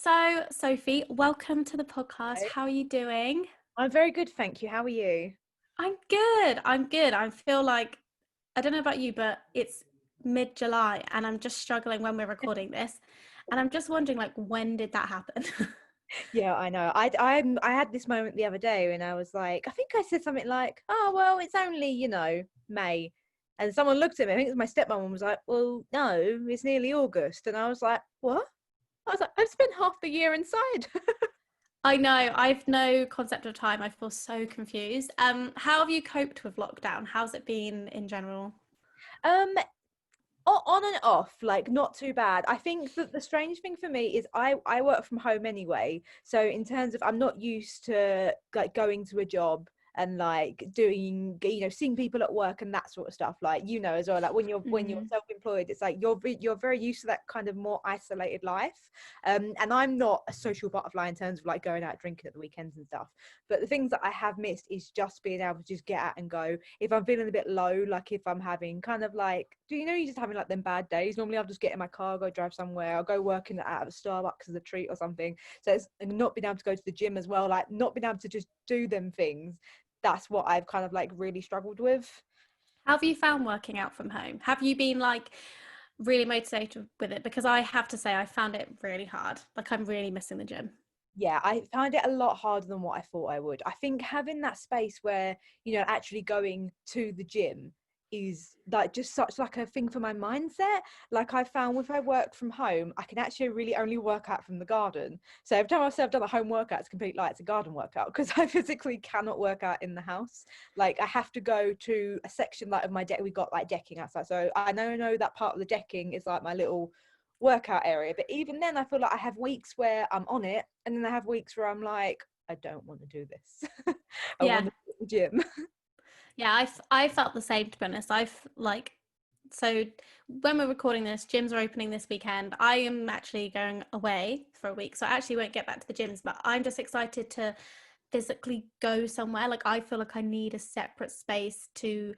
So, Sophie, welcome to the podcast. Hey. How are you doing? I'm very good, thank you. How are you? I'm good. I'm good. I feel like, I don't know about you, but it's mid-July and I'm just struggling when we're recording this. And I'm just wondering, like, when did that happen? Yeah, I know. I had this moment the other day when I was like, I think I said something like, "Oh well, it's only May," and someone looked at me. I think it was my stepmom and was like, "Well, no, it's nearly August," and I was like, "What?" I was like, "I've spent half the year inside." I know, I've no concept of time. I feel so confused. How have you coped with lockdown? How's it been in general? um, on and off, like not too bad. I think that the strange thing for me is I work from home anyway, so in terms of I'm not used to like going to a job and like doing seeing people at work and that sort of stuff, like as well, like when you're Mm. self-employed, it's like you're very used to that kind of more isolated life. And I'm not a social butterfly in terms of like going out drinking at the weekends and stuff, but the things that I have missed is just being able to just get out and go if I'm feeling a bit low, like if I'm having kind of like, you're just having like them bad days. Normally I'll just get in my car, go drive somewhere, I'll go work out of a Starbucks as a treat or something. So it's not being able to go to the gym as well, like not being able to just do them things. That's what I've kind of like really struggled with. How have you found working out from home? Have you been like really motivated with it? Because I have to say, I found it really hard. Like, I'm really missing the gym. Yeah, I found it a lot harder than what I thought I would. I think having that space where, actually going to the gym is like just such like a thing for my mindset. Like I found if I work from home, I can actually really only work out from the garden. So every time I say I've done a home workout, it's complete like it's a garden workout because I physically cannot work out in the house. Like I have to go to a section like of my deck. We got like decking outside. So I know that part of the decking is like my little workout area, but even then I feel like I have weeks where I'm on it and then I have weeks where I'm like, I don't want to do this. I want Yeah. to go to the gym. Yeah, I felt the same, to be honest. So when we're recording this, gyms are opening this weekend. I am actually going away for a week, so I actually won't get back to the gyms, but I'm just excited to physically go somewhere. Like, I feel like I need a separate space to,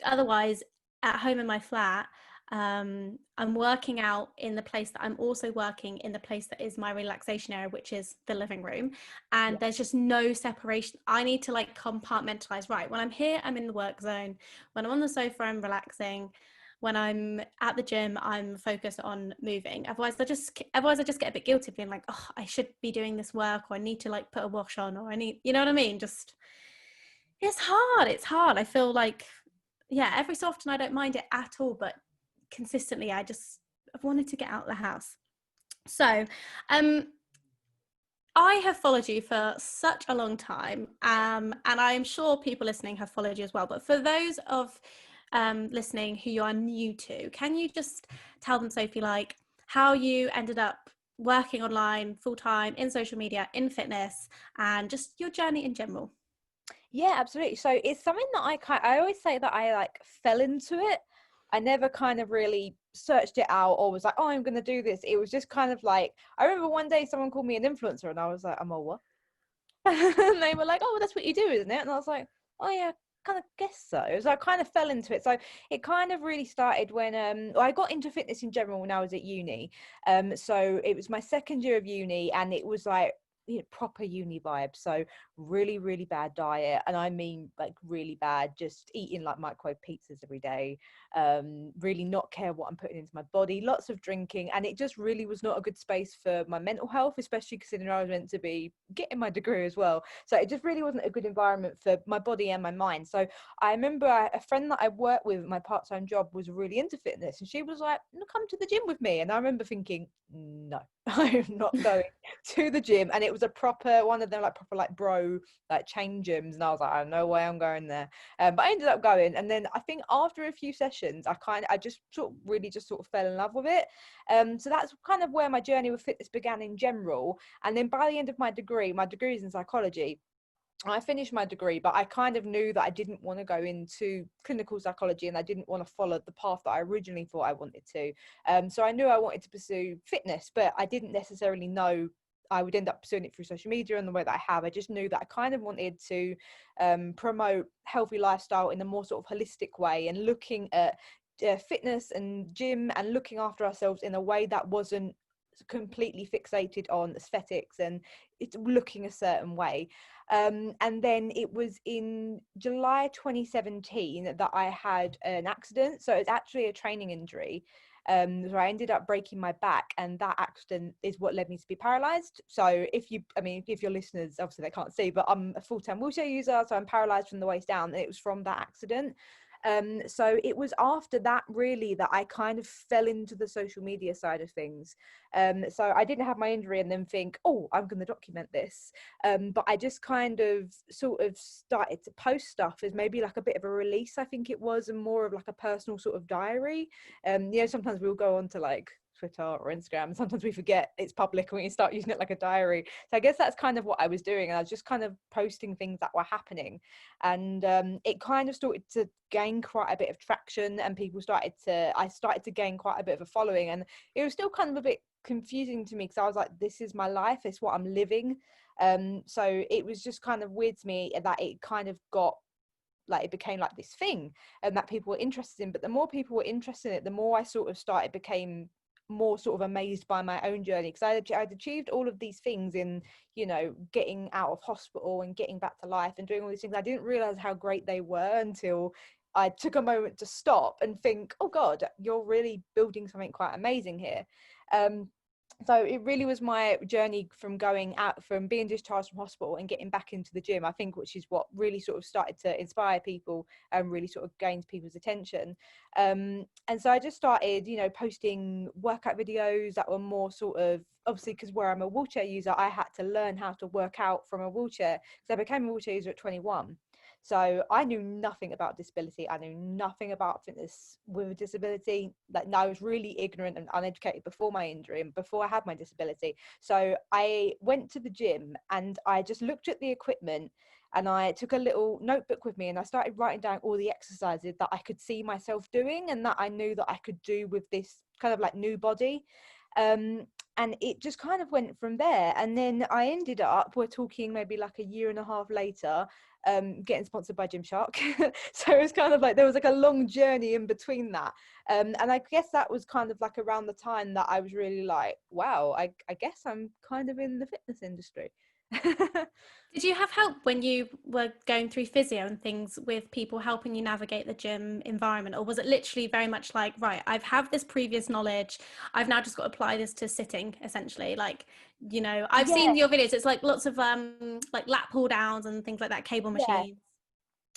otherwise, at home in my flat, I'm working out in the place that I'm also working in the place that is my relaxation area, which is the living room. Yeah. And there's just no separation. I need to like compartmentalize. Right, when I'm here, I'm in the work zone. When I'm on the sofa, I'm relaxing. When I'm at the gym, I'm focused on moving. Otherwise I just get a bit guilty, being like, oh, I should be doing this work, or I need to like put a wash on, or I need, you know what I mean? Just, it's hard. It's hard. I feel like, yeah, every so often I don't mind it at all, but consistently I've wanted to get out of the house. So, um, I have followed you for such a long time, and I'm sure people listening have followed you as well. But for those of listening who you are new to, can you just tell them, Sophie, like how you ended up working online full time in social media, in fitness, and just your journey in general? Yeah, absolutely. So it's something that I always say that I like fell into it. I never kind of really searched it out or was like, oh, I'm going to do this. It was just kind of like, I remember one day someone called me an influencer and I was like, I'm a what? And they were like, oh, well, that's what you do, isn't it? And I was like, oh yeah, kind of guess so. So I kind of fell into it. So it kind of really started when I got into fitness in general when I was at uni. So it was my second year of uni and it was like proper uni vibe. So really, really bad diet. And I mean like really bad, just eating like microwave pizzas every day. Really not care what I'm putting into my body, lots of drinking, and it just really was not a good space for my mental health, especially considering I was meant to be getting my degree as well. So it just really wasn't a good environment for my body and my mind. So I remember a friend that I worked with at my part-time job was really into fitness and she was like, come to the gym with me. And I remember thinking, no, I am not going to the gym. And it was a proper one of them, like proper like bro like chain gyms, and I was like, no way I'm going there. But I ended up going, and then I think after a few sessions I just sort of fell in love with it. So that's kind of where my journey with fitness began in general. And then by the end of my degree is in psychology. I finished my degree, but I kind of knew that I didn't want to go into clinical psychology and I didn't want to follow the path that I originally thought I wanted to. So I knew I wanted to pursue fitness, but I didn't necessarily know I would end up pursuing it through social media in the way that I have. I just knew that I kind of wanted to promote healthy lifestyle in a more sort of holistic way and looking at fitness and gym and looking after ourselves in a way that wasn't completely fixated on aesthetics and it's looking a certain way. And then it was in July 2017 that I had an accident. So it's actually a training injury. So I ended up breaking my back, and that accident is what led me to be paralyzed. So if your listeners, obviously they can't see, but I'm a full-time wheelchair user, so I'm paralyzed from the waist down, and it was from that accident. So it was after that really that I kind of fell into the social media side of things. So I didn't have my injury and then think, oh, I'm going to document this. But I just kind of sort of started to post stuff as maybe like a bit of a release, I think it was, and more of like a personal sort of diary. Sometimes we'll go on to like Twitter or Instagram, and sometimes we forget it's public and we start using it like a diary. So I guess that's kind of what I was doing, and I was just kind of posting things that were happening, and it kind of started to gain quite a bit of traction, and I started to gain quite a bit of a following, and it was still kind of a bit confusing to me because I was like, this is my life, it's what I'm living. So it was just kind of weird to me that it kind of got like, it became like this thing and that people were interested in. But the more people were interested in it, the more I sort of became more sort of amazed by my own journey, because I'd achieved all of these things in, getting out of hospital and getting back to life and doing all these things. I didn't realize how great they were until I took a moment to stop and think, oh God, you're really building something quite amazing here. So it really was my journey from being discharged from hospital and getting back into the gym, I think, which is what really sort of started to inspire people and really sort of gained people's attention. And so I just started, posting workout videos that were more sort of, obviously, because where I'm a wheelchair user, I had to learn how to work out from a wheelchair, because I became a wheelchair user at 21. So I knew nothing about disability. I knew nothing about fitness with a disability. Like, no, I was really ignorant and uneducated before my injury and before I had my disability. So I went to the gym and I just looked at the equipment, and I took a little notebook with me and I started writing down all the exercises that I could see myself doing and that I knew that I could do with this kind of like new body. And it just kind of went from there. And then I ended up, we're talking maybe like a year and a half later, getting sponsored by Gymshark. So it was kind of like there was like a long journey in between that. And I guess that was kind of like around the time that I was really like, wow, I guess I'm kind of in the fitness industry. Did you have help when you were going through physio and things, with people helping you navigate the gym environment? Or was it literally very much like, right, I've had this previous knowledge, I've now just got to apply this to sitting, essentially? Like, I've Yeah, seen your videos, it's like lots of like lat pull downs and things like that, cable yeah. machines.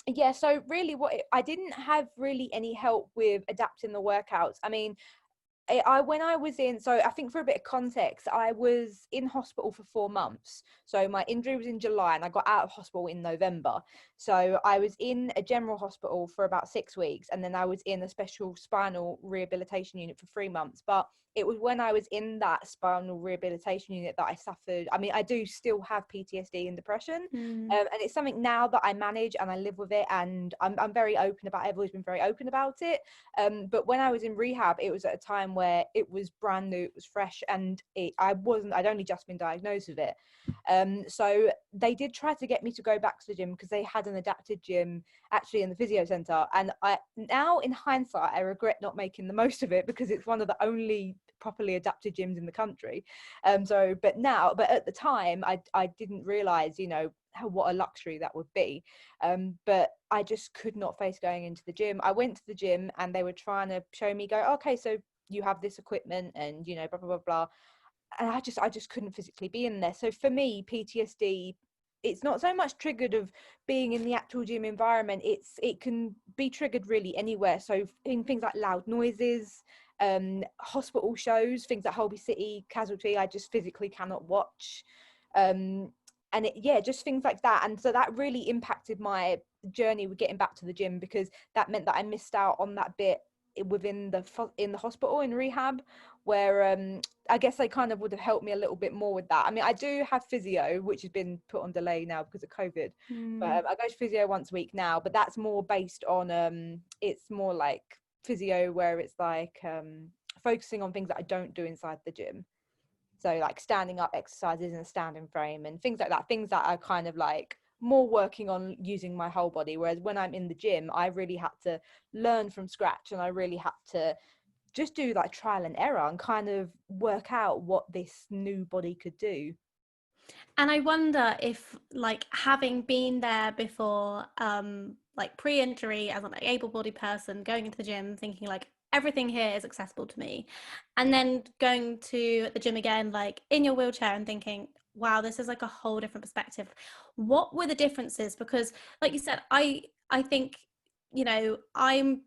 Yeah, so really I didn't have really any help with adapting the workouts. I mean, when I was in, so I think for a bit of context, I was in hospital for 4 months. So my injury was in July and I got out of hospital in November. So I was in a general hospital for about 6 weeks, and then I was in a special spinal rehabilitation unit for 3 months. But it was when I was in that spinal rehabilitation unit that I suffered. I mean, I do still have PTSD and depression. And it's something now that I manage and I live with it, and I'm very open about it. I've always been very open about it. But when I was in rehab, it was at a time where it was brand new, it was fresh, and I'd only just been diagnosed with it. So they did try to get me to go back to the gym because they had an adapted gym actually in the physio center. And now in hindsight, I regret not making the most of it because it's one of the only properly adapted gyms in the country. But at the time, I didn't realize, what a luxury that would be. But I just could not face going into the gym. I went to the gym and they were trying to show me, go, okay, so you have this equipment and, blah, blah, blah, blah. And I just couldn't physically be in there. So for me, PTSD, it's not so much triggered of being in the actual gym environment. It can be triggered really anywhere. So in things like loud noises, hospital shows, things like Holby City, Casualty, I just physically cannot watch. Just things like that. And so that really impacted my journey with getting back to the gym, because that meant that I missed out on that bit in the hospital in rehab, where I guess they kind of would have helped me a little bit more with that. I mean, I do have physio, which has been put on delay now because of COVID, but I go to physio once a week now, but that's more based on it's more like physio where it's like focusing on things that I don't do inside the gym. So like standing up exercises in a standing frame and things like that, things that are kind of like more working on using my whole body. Whereas when I'm in the gym, I really had to learn from scratch, and I really had to just do like trial and error and kind of work out what this new body could do. And I wonder if, like, having been there before, like pre-injury as an able-bodied person, going into the gym, thinking like everything here is accessible to me, and then going to the gym again, like in your wheelchair, and thinking, wow, this is like a whole different perspective. What were the differences? Because, like you said, I think, you know, I'm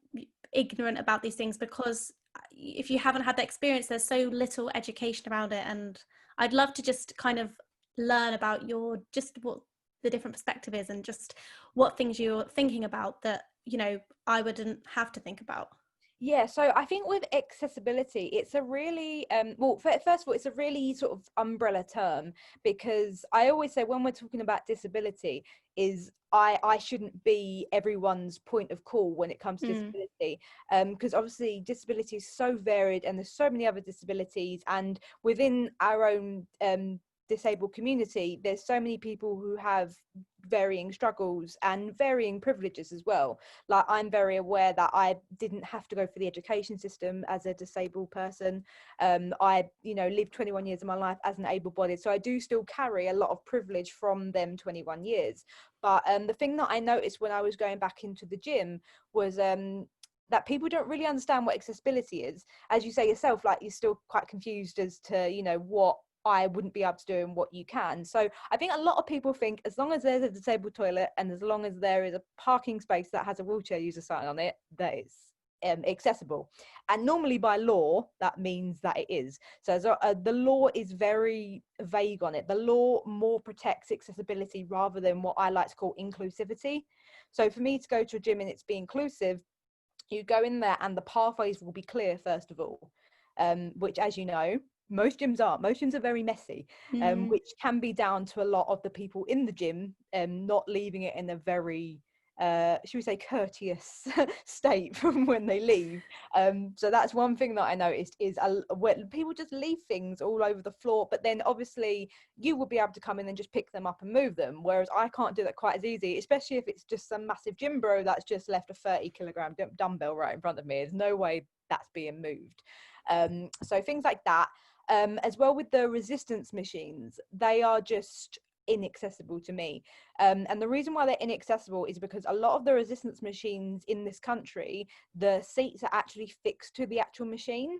ignorant about these things because if you haven't had the experience, there's so little education around it, and I'd love to just kind of learn about your, just what the different perspective is, and just what things you're thinking about that, you know, I wouldn't have to think about. Yeah, so I think with accessibility, it's a really, well, first of all, it's a really sort of umbrella term, because I always say when we're talking about disability, is I shouldn't be everyone's point of call when it comes to disability, because obviously disability is so varied and there's so many other disabilities, and within our own disabled community, there's so many people who have varying struggles and varying privileges as well. Like, I'm very aware that I didn't have to go for the education system as a disabled person. I, you know, lived 21 years of my life as an able-bodied, so I do still carry a lot of privilege from them 21 years. But the thing that I noticed when I was going back into the gym was that people don't really understand what accessibility is. As you say yourself, like, you're still quite confused as to, you know, what I wouldn't be able to do and what you can. So I think a lot of people think as long as there's a disabled toilet and as long as there is a parking space that has a wheelchair user sign on it, that it's accessible. And normally by law, that means that it is. So the law is very vague on it. The law more protects accessibility rather than what I like to call inclusivity. So for me to go to a gym and it's be inclusive, you go in there and the pathways will be clear, first of all, which, as you know, most gyms are very messy, which can be down to a lot of the people in the gym not leaving it in a very should we say courteous state from when they leave. So that's one thing that I noticed is when people just leave things all over the floor, but then obviously you will be able to come in and just pick them up and move them, whereas I can't do that quite as easy, especially if it's just some massive gym bro that's just left a 30-kilogram dumbbell right in front of me. There's no way that's being moved. So things like that. As well with the resistance machines, they are just inaccessible to me. And the reason why they're inaccessible is because a lot of the resistance machines in this country, the seats are actually fixed to the actual machine.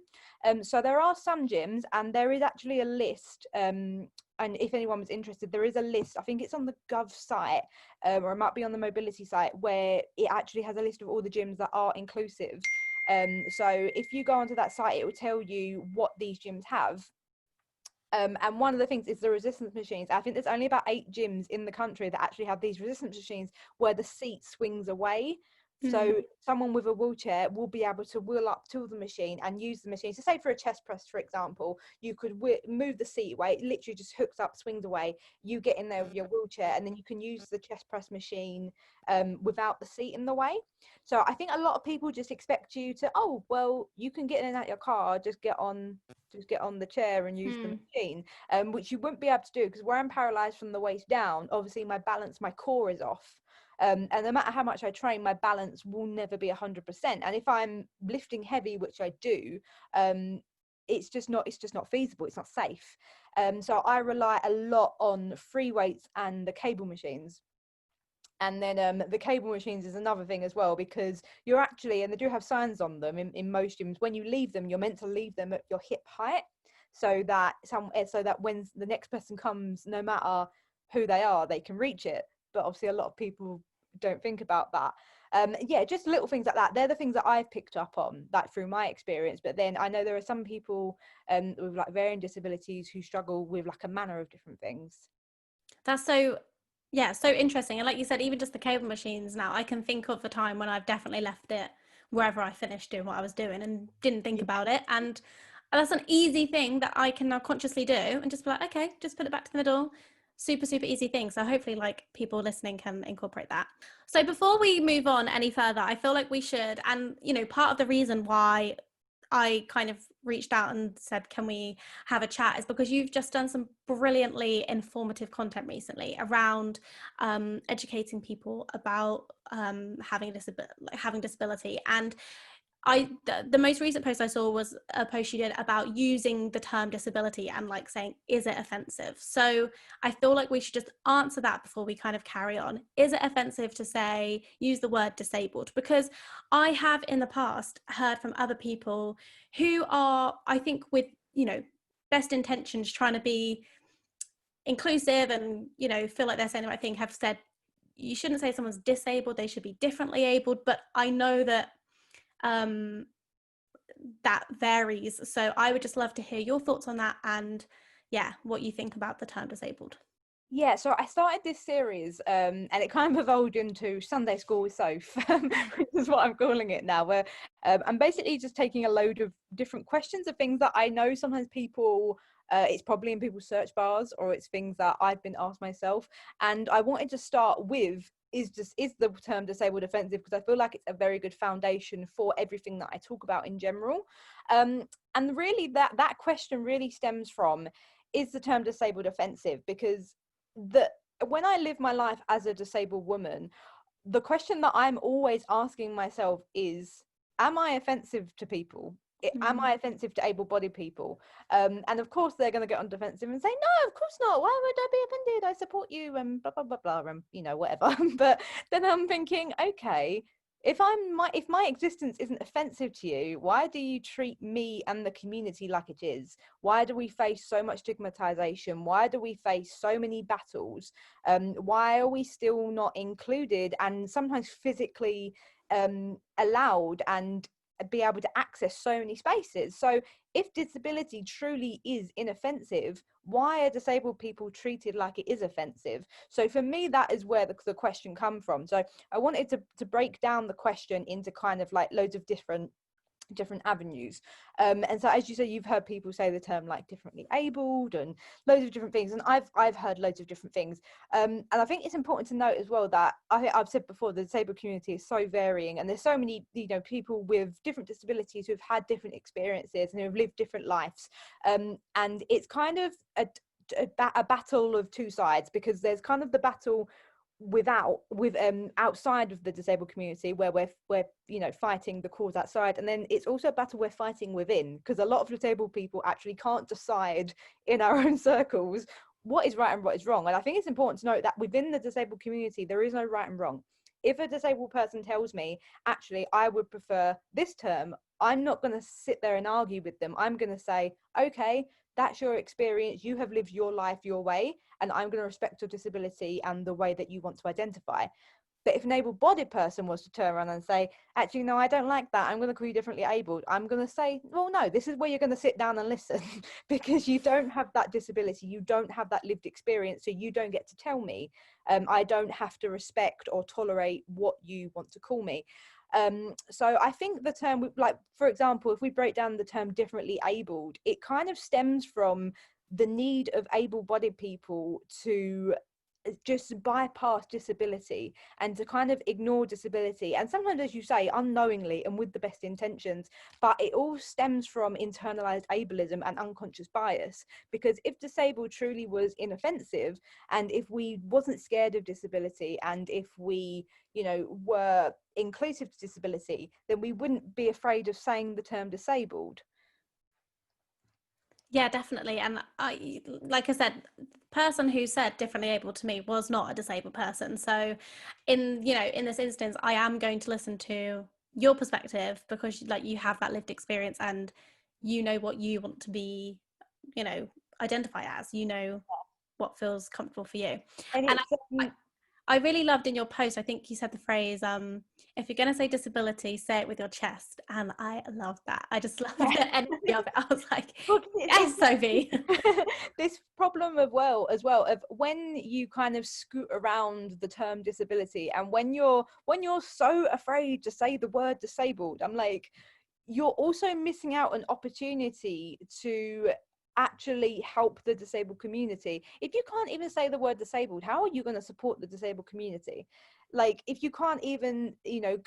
So there are some gyms, and there is actually a list, and if anyone was interested, there is a list, I think it's on the Gov site, or it might be on the mobility site, where it actually has a list of all the gyms that are inclusive. So if you go onto that site, it will tell you what these gyms have. And one of the things is the resistance machines. I think there's only about 8 gyms in the country that actually have these resistance machines where the seat swings away. So someone with a wheelchair will be able to wheel up to the machine and use the machine. So say for a chest press, for example, you could move the seat away. It literally just hooks up, swings away. You get in there with your wheelchair and then you can use the chest press machine without the seat in the way. So I think a lot of people just expect you to, oh, well, you can get in and out your car, just get on the chair and use the machine, which you wouldn't be able to do, because where I'm paralyzed from the waist down, obviously my core is off. And no matter how much I train, my balance will never be 100%. And if I'm lifting heavy, which I do, it's just not feasible. It's not safe. So I rely a lot on free weights and the cable machines. And then the cable machines is another thing as well, because you're actually, and they do have signs on them in most gyms, when you leave them, you're meant to leave them at your hip height, so that when the next person comes, no matter who they are, they can reach it. But obviously a lot of people don't think about that. Yeah, just little things like that. They're the things that I've picked up on, like, through my experience. But then I know there are some people with like varying disabilities who struggle with like a manner of different things. That's so, yeah, so interesting. And like you said, even just the cable machines now, I can think of a time when I've definitely left it wherever I finished doing what I was doing and didn't think about it. And that's an easy thing that I can now consciously do and just be like, okay, just put it back to the middle. Super, super easy thing. So hopefully, like, people listening can incorporate that. So before we move on any further, I feel like we should, and, you know, part of the reason why I kind of reached out and said, can we have a chat, is because you've just done some brilliantly informative content recently around educating people about having disability. And The most recent post I saw was a post you did about using the term disability and like saying, is it offensive? So I feel like we should just answer that before we kind of carry on. Is it offensive to say, use the word disabled? Because I have in the past heard from other people who are, I think with, you know, best intentions, trying to be inclusive and, you know, feel like they're saying the right thing, have said, you shouldn't say someone's disabled, they should be differently abled. But I know that that varies. So I would just love to hear your thoughts on that, and yeah, what you think about the term disabled. Yeah, so I started this series and it kind of evolved into Sunday School with Soph, which is what I'm calling it now, where I'm basically just taking a load of different questions of things that I know sometimes people, it's probably in people's search bars, or it's things that I've been asked myself. And I wanted to start with, is the term disabled offensive? Because I feel like it's a very good foundation for everything that I talk about in general. And really that question really stems from, is the term disabled offensive? Because when I live my life as a disabled woman, the question that I'm always asking myself is, am I offensive to people? Am I offensive to able-bodied people? And of course they're going to get on defensive and say, no, of course not. Why would I be offended? I support you and blah, blah, blah, blah, and, you know, whatever. But then I'm thinking, okay, if my existence isn't offensive to you, why do you treat me and the community like it is? Why do we face so much stigmatization? Why do we face so many battles? Why are we still not included and sometimes physically allowed and be able to access so many spaces? So if disability truly is inoffensive, why are disabled people treated like it is offensive? So for me, that is where the question come from. So I wanted to break down the question into kind of like loads of different avenues, and so as you say, you've heard people say the term like differently abled and loads of different things, and I've heard loads of different things, and I think it's important to note as well that I've said before, the disabled community is so varying, and there's so many, you know, people with different disabilities who've had different experiences and who've lived different lives, and it's kind of a battle of two sides, because there's kind of the battle outside of the disabled community, where we're you know, fighting the cause outside, and then it's also a battle we're fighting within, because a lot of disabled people actually can't decide in our own circles what is right and what is wrong. And I think it's important to note that within the disabled community there is no right and wrong. If a disabled person tells me, actually I would prefer this term, I'm not going to sit there and argue with them. I'm going to say, okay, that's your experience, you have lived your life your way, and I'm going to respect your disability and the way that you want to identify. But if an able-bodied person was to turn around and say, actually, no, I don't like that, I'm going to call you differently abled, I'm going to say, well, no, this is where you're going to sit down and listen, because you don't have that disability, you don't have that lived experience, so you don't get to tell me. I don't have to respect or tolerate what you want to call me. So I think the term, like, for example, if we break down the term differently abled, it kind of stems from the need of able-bodied people to just bypass disability and to kind of ignore disability, and sometimes, as you say, unknowingly and with the best intentions, but it all stems from internalized ableism and unconscious bias. Because if disabled truly was inoffensive, and if we wasn't scared of disability, and if we, you know, were inclusive to disability, then we wouldn't be afraid of saying the term disabled. Yeah, definitely. And I, like I said, the person who said differently able to me was not a disabled person. So in, you know, in this instance, I am going to listen to your perspective, because like you have that lived experience and you know what you want to be, you know, identify as, you know, what feels comfortable for you. And And it's I really loved in your post, I think you said the phrase, if you're going to say disability, say it with your chest. And I love that. I just love the energy of it. I was like, well, yes, Sophie. this problem as well of when you kind of scoot around the term disability, and when you're so afraid to say the word disabled, I'm like, you're also missing out an opportunity to actually help the disabled community. If you can't even say the word disabled, how are you going to support the disabled community? Like, if you can't even, you know,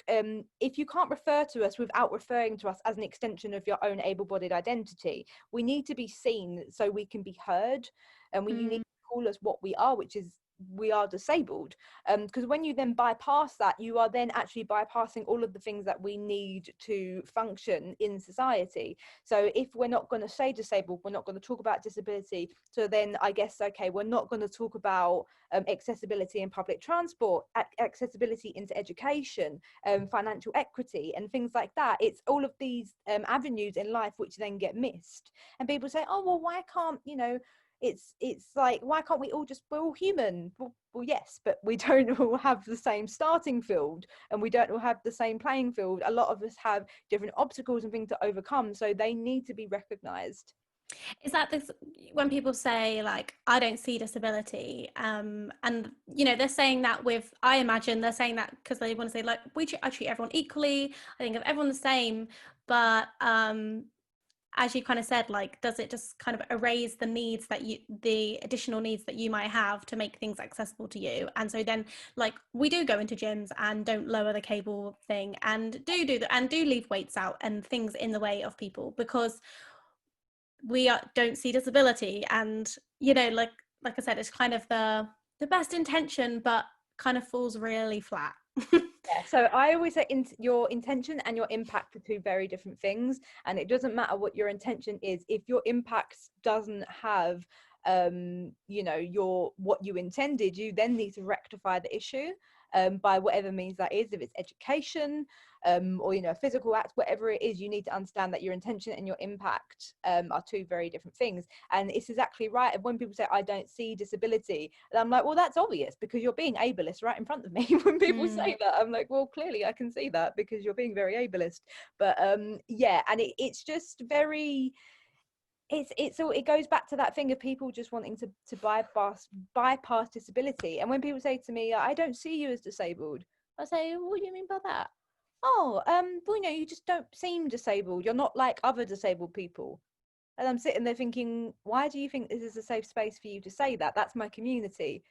if you can't refer to us without referring to us as an extension of your own able-bodied identity, we need to be seen so we can be heard, and you need to call us what we are, which is we are disabled, because when you then bypass that, you are then actually bypassing all of the things that we need to function in society. So if we're not going to say disabled, we're not going to talk about disability, so then I guess, okay, we're not going to talk about accessibility in public transport, accessibility into education, financial equity and things like that. It's all of these avenues in life which then get missed, and people say, oh well, why can't, you know, it's like, why can't we all just, we're all human. Well yes, but we don't all have the same starting field, and we don't all have the same playing field. A lot of us have different obstacles and things to overcome, so they need to be recognized. Is that this, when people say like, I don't see disability, and you know, they're saying that with, I imagine they're saying that because they want to say like, I treat everyone equally, I think of everyone the same, but as you kind of said, like, does it just kind of erase the needs that you, the additional needs that you might have to make things accessible to you? And so then, like, we do go into gyms and don't lower the cable thing, and do leave weights out and things in the way of people because we don't see disability. And you know, like I said, it's kind of the best intention, but kind of falls really flat. Yeah, so I always say your intention and your impact are two very different things, and it doesn't matter what your intention is. If your impact doesn't have you know, your what you intended, you then need to rectify the issue by whatever means that is. If it's education, or, you know, a physical act, whatever it is, you need to understand that your intention and your impact are two very different things. And it's exactly right. When people say, I don't see disability, and I'm like, well, that's obvious because you're being ableist right in front of me. When people say that, I'm like, well, clearly I can see that because you're being very ableist. But yeah, and it's just very, it's all, it goes back to that thing of people just wanting to bypass disability. And when people say to me, I don't see you as disabled, I say, what do you mean by that? Oh, well, you know, you just don't seem disabled, you're not like other disabled people. And I'm sitting there thinking, why do you think this is a safe space for you to say that? That's my community.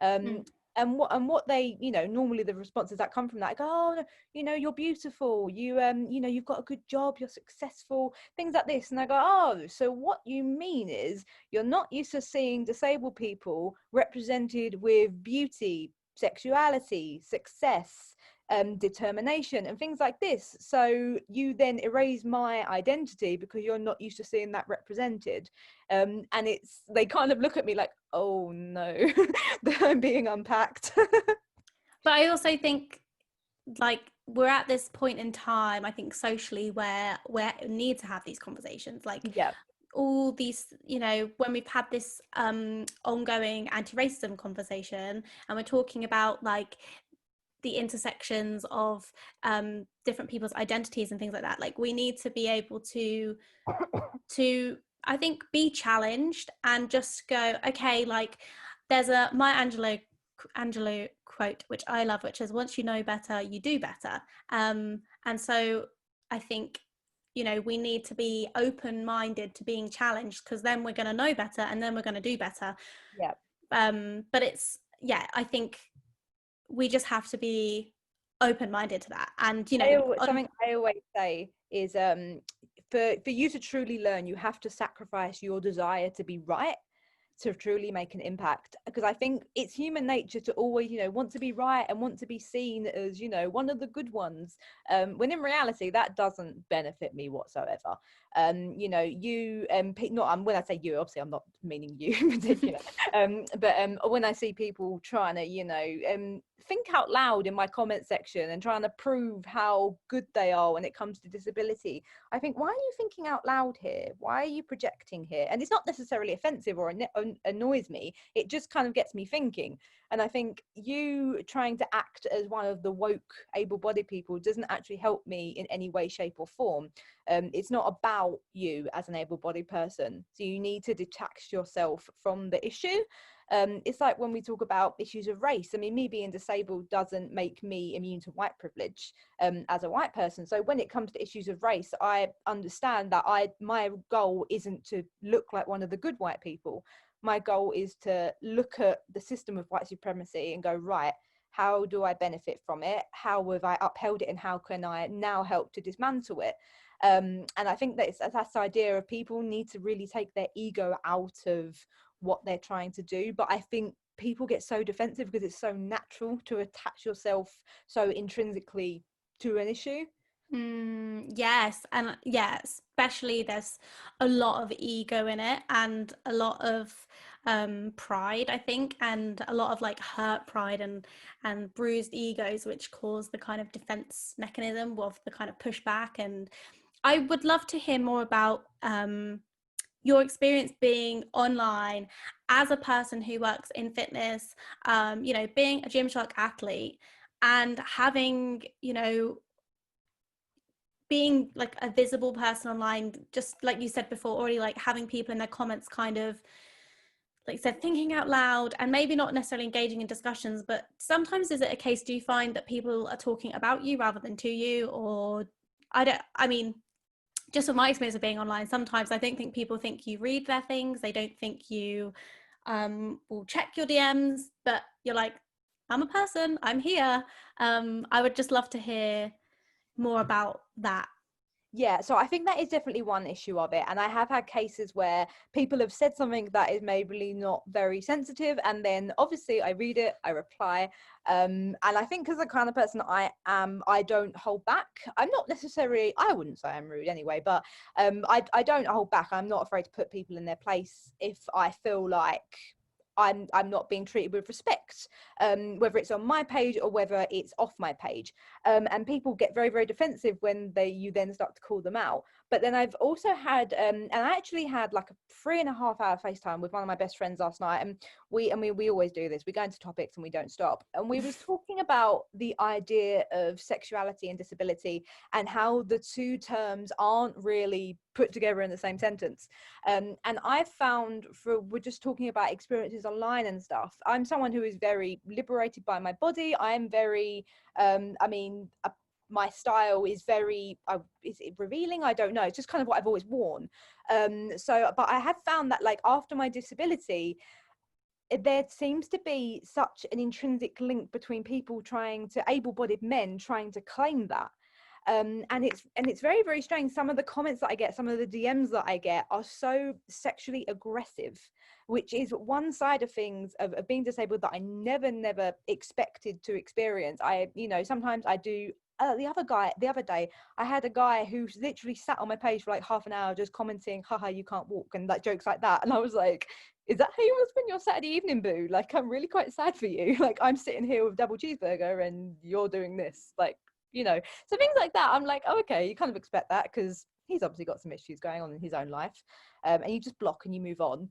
Mm. And what they, you know, normally the responses that come from that, I go, oh no, you know, you're beautiful, you you know, you've got a good job, you're successful, things like this. And I go, oh, so what you mean is you're not used to seeing disabled people represented with beauty, sexuality, success, determination and things like this. So you then erase my identity because you're not used to seeing that represented. And it's, they kind of look at me like, oh no, that I'm being unpacked. But I also think, like, we're at this point in time, I think socially, where we need to have these conversations, like Yeah. all these, you know, when we've had this ongoing anti-racism conversation, and we're talking about like the intersections of different people's identities and things like that, like we need to be able to I think be challenged and just go, okay, like there's a Maya Angelou quote which I love, which is, once you know better you do better. And so I think, you know, we need to be open-minded to being challenged, because then we're going to know better and then we're going to do better. Yeah. But it's, yeah, I think we just have to be open-minded to that. And you know, Something I always say is for you to truly learn, you have to sacrifice your desire to be right to truly make an impact. Because I think it's human nature to always, you know, want to be right and want to be seen as, you know, one of the good ones, when in reality that doesn't benefit me whatsoever. You know, you not when I say you, obviously I'm not meaning you in particular, but when I see people trying to, you know, think out loud in my comment section and trying to prove how good they are when it comes to disability, I think, why are you thinking out loud here? Why are you projecting here? And it's not necessarily offensive or annoys me, it just kind of gets me thinking. And I think you trying to act as one of the woke able-bodied people doesn't actually help me in any way, shape or form. It's not about you as an able-bodied person, so you need to detach yourself from the issue. It's like when we talk about issues of race, I mean, me being disabled doesn't make me immune to white privilege as a white person. So when it comes to issues of race, I understand that my goal isn't to look like one of the good white people. My goal is to look at the system of white supremacy and go, right, how do I benefit from it? How have I upheld it? And how can I now help to dismantle it? And I think that's the idea of people need to really take their ego out of what they're trying to do. But I think people get so defensive because it's so natural to attach yourself so intrinsically to an issue. Yes, and yeah, especially there's a lot of ego in it and a lot of pride, I think, and a lot of like hurt pride and bruised egos, which cause the kind of defense mechanism of the kind of pushback. And I would love to hear more about your experience being online as a person who works in fitness, you know, being a Gymshark athlete and having, you know, being like a visible person online, just like you said before already, like having people in their comments kind of like said thinking out loud and maybe not necessarily engaging in discussions, but sometimes is it a case, do you find that people are talking about you rather than to you? Or I mean, just from my experience of being online, sometimes I don't think people think you read their things, they don't think you will check your DMs, but you're like, I'm a person, I'm here. I would just love to hear more about that. Yeah, so I think that is definitely one issue of it. And I have had cases where people have said something that is maybe not very sensitive. And then obviously I read it, I reply. And I think as the kind of person I am, I don't hold back. I'm not necessarily, I wouldn't say I'm rude anyway, but I don't hold back. I'm not afraid to put people in their place if I feel like I'm not being treated with respect, whether it's on my page or whether it's off my page. And people get very, very defensive when you then start to call them out. But then I've also had, and I actually had like a 3.5 hour FaceTime with one of my best friends last night. And we always do this. We go into topics and we don't stop. And we was talking about the idea of sexuality and disability and how the two terms aren't really put together in the same sentence. And I've found, we're just talking about experiences online and stuff, I'm someone who is very liberated by my body. I am very, my style is very, is it revealing? I don't know. It's just kind of what I've always worn. But I have found that like after my disability, there seems to be such an intrinsic link between able-bodied men trying to claim that. And it's very, very strange. Some of the comments that I get, some of the DMs that I get are so sexually aggressive, which is one side of things of being disabled that I never expected to experience. Sometimes I do. The other day, I had a guy who literally sat on my page for like half an hour just commenting, haha, you can't walk, and like jokes like that. And I was like, is that how you want to spend your Saturday evening, boo? Like, I'm really quite sad for you. Like, I'm sitting here with double cheeseburger and you're doing this. Like, so things like that. I'm like, oh, okay, you kind of expect that because he's obviously got some issues going on in his own life. And you just block and you move on.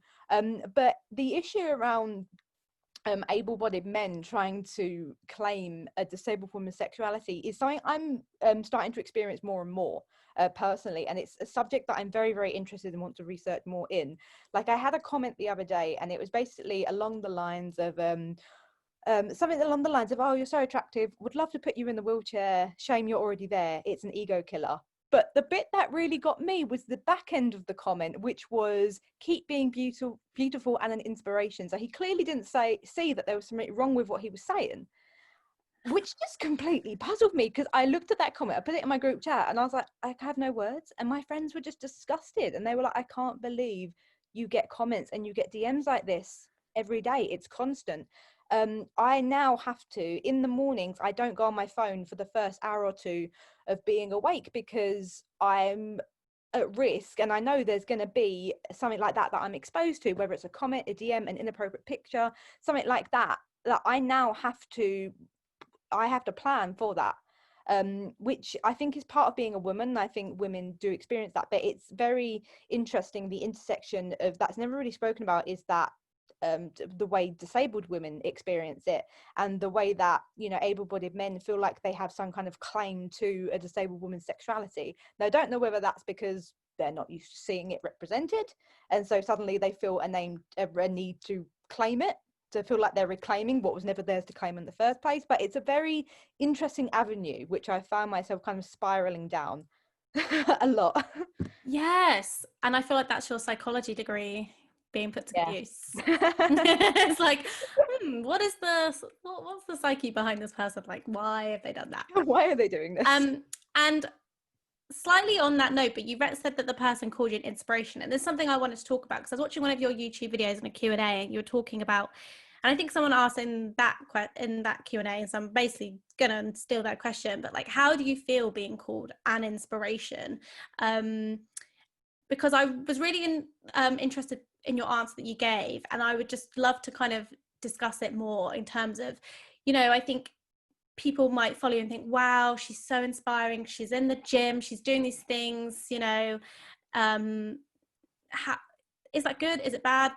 But the issue around able-bodied men trying to claim a disabled woman's sexuality is something I'm starting to experience more and more personally, and it's a subject that I'm very, very interested and want to research more in. Like, I had a comment the other day and it was basically along the lines of something along the lines of, oh, you're so attractive, would love to put you in the wheelchair, shame you're already there, it's an ego killer. But the bit that really got me was the back end of the comment, which was keep being beautiful and an inspiration. So he clearly didn't see that there was something wrong with what he was saying, which just completely puzzled me because I looked at that comment, I put it in my group chat and I was like, I have no words. And my friends were just disgusted and they were like, I can't believe you get comments and you get DMs like this every day. It's constant. I now have to, in the mornings, I don't go on my phone for the first hour or two of being awake because I'm at risk and I know there's going to be something like that I'm exposed to, whether it's a comment, a DM, an inappropriate picture, something like that I now have to plan for that. Which I think is part of being a woman. I think women do experience that, but it's very interesting. The intersection of that's never really spoken about is that the way disabled women experience it and the way that able-bodied men feel like they have some kind of claim to a disabled woman's sexuality. Now I don't know whether that's because they're not used to seeing it represented and so suddenly they feel a need to claim it, to feel like they're reclaiming what was never theirs to claim in the first place. But it's a very interesting avenue which I found myself kind of spiraling down a lot. Yes, and I feel like that's your psychology degree being put to good use. Yeah. It's like, what's the psyche behind this person? Like, why have they done that? Why are they doing this? And slightly on that note, but you said that the person called you an inspiration, and there's something I wanted to talk about, because I was watching one of your YouTube videos in a Q&A, and you were talking about, and I think someone asked in that Q&A, so I'm basically gonna steal that question, but like, how do you feel being called an inspiration? Because I was really interested in your answer that you gave, and I would just love to kind of discuss it more in terms of, I think people might follow you and think, wow, she's so inspiring, she's in the gym, she's doing these things, how, is that good, is it bad,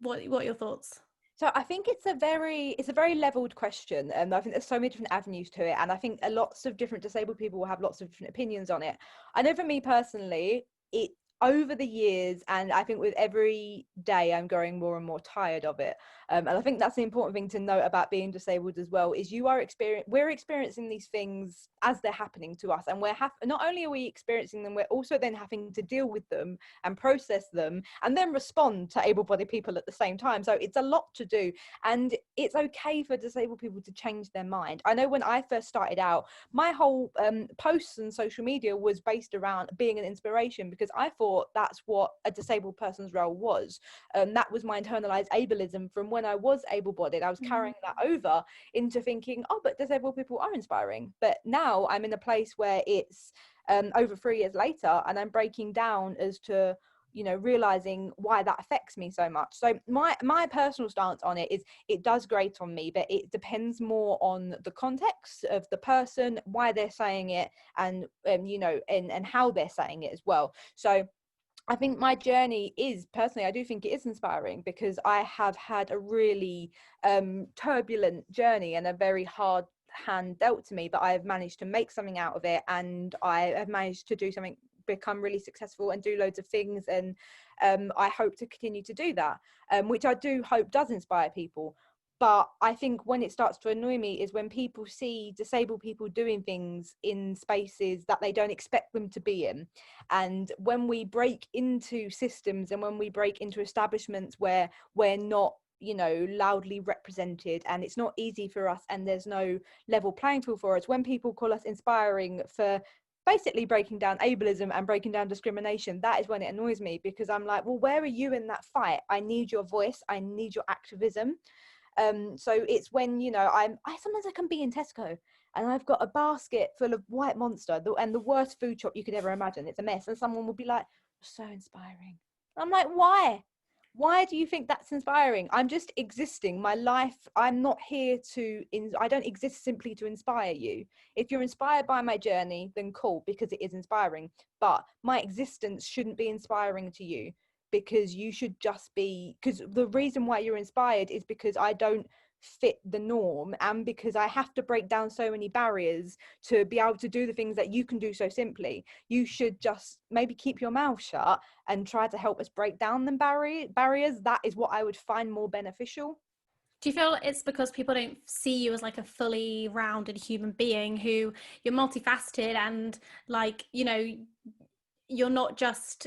what are your thoughts? So I think it's a very leveled question, and I think there's so many different avenues to it, and I think lots of different disabled people will have lots of different opinions on it. I know for me personally, it over the years, and I think with every day I'm growing more and more tired of it, and I think that's the important thing to note about being disabled as well, is we're experiencing these things as they're happening to us, and not only are we experiencing them, we're also then having to deal with them and process them and then respond to able-bodied people at the same time. So it's a lot to do, and it's okay for disabled people to change their mind. I know when I first started out, my whole posts and social media was based around being an inspiration, because I thought that's what a disabled person's role was. That was my internalized ableism from when I was able-bodied. I was carrying that over into thinking, oh, but disabled people are inspiring. But now I'm in a place where it's over 3 years later, and I'm breaking down as to realizing why that affects me so much. So my personal stance on it is, it does grate on me, but it depends more on the context of the person, why they're saying it, and and how they're saying it as well. So I think my journey is, personally, I do think it is inspiring, because I have had a really turbulent journey and a very hard hand dealt to me, but I have managed to make something out of it, and I have managed to do something, become really successful and do loads of things, and I hope to continue to do that, which I do hope does inspire people. But I think when it starts to annoy me is when people see disabled people doing things in spaces that they don't expect them to be in. And when we break into systems, and when we break into establishments where we're not loudly represented, and it's not easy for us, and there's no level playing field for us, when people call us inspiring for basically breaking down ableism and breaking down discrimination, that is when it annoys me, because I'm like, well, where are you in that fight? I need your voice, I need your activism. So it's when I sometimes I can be in Tesco, and I've got a basket full of White Monster, and the worst food shop you could ever imagine. It's a mess, and someone will be like, so inspiring. I'm like, why do you think that's inspiring? I'm just existing my life. I'm not here I don't exist simply to inspire you. If you're inspired by my journey, then cool, because it is inspiring, but my existence shouldn't be inspiring to you, because you should just be, because the reason why you're inspired is because I don't fit the norm, and because I have to break down so many barriers to be able to do the things that you can do so simply. You should just maybe keep your mouth shut and try to help us break down them barriers. That is what I would find more beneficial. Do you feel it's because people don't see you as like a fully rounded human being, who you're multifaceted, and like, you're not just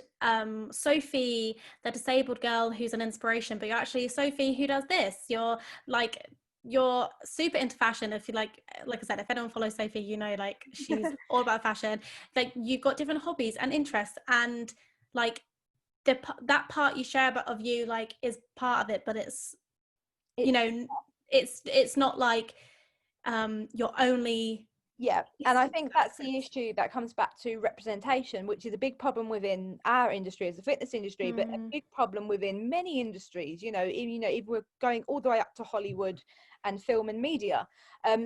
Sophie, the disabled girl who's an inspiration, but you're actually Sophie who does this. You're super into fashion. If you like I said, if anyone follows Sophie, like, she's all about fashion. Like, you've got different hobbies and interests, and like that part you share of you, like, is part of it, but it's it's not like you're only. Yeah, and I think that's the issue that comes back to representation, which is a big problem within our industry as a fitness industry, but a big problem within many industries. If we're going all the way up to Hollywood and film and media.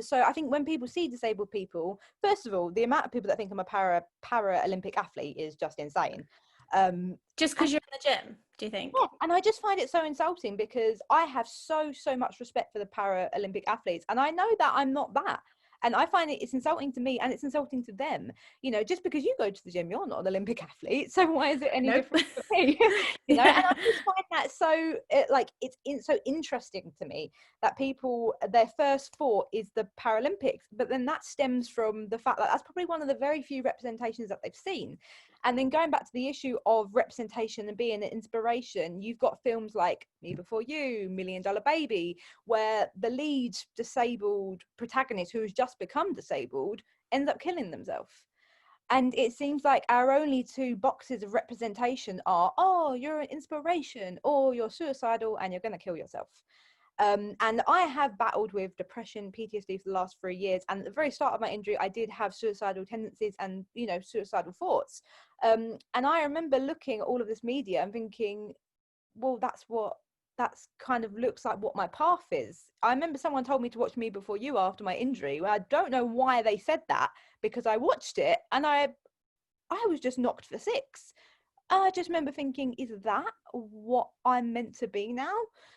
So I think when people see disabled people, first of all, the amount of people that think I'm a para-Olympic athlete is just insane. Just because you're in the gym, do you think? Yeah, and I just find it so insulting, because I have so much respect for the para-Olympic athletes, and I know that I'm not that. And I find it's insulting to me, and it's insulting to them. Just because you go to the gym, you're not an Olympic athlete. So why is it any different for me? And I just find that so interesting to me that people, their first thought is the Paralympics, but then that stems from the fact that that's probably one of the very few representations that they've seen. And then going back to the issue of representation and being an inspiration, you've got films like Me Before You, $1 Million Baby, where the lead disabled protagonist, who has just become disabled, ends up killing themselves. And it seems like our only two boxes of representation are, oh, you're an inspiration, or you're suicidal and you're going to kill yourself. And I have battled with depression, PTSD for the last 3 years. And at the very start of my injury, I did have suicidal tendencies and, suicidal thoughts. And I remember looking at all of this media and thinking, well, that's kind of looks like what my path is. I remember someone told me to watch Me Before You after my injury. I don't know why they said that, because I watched it and I was just knocked for six. I just remember thinking, is that what I'm meant to be now?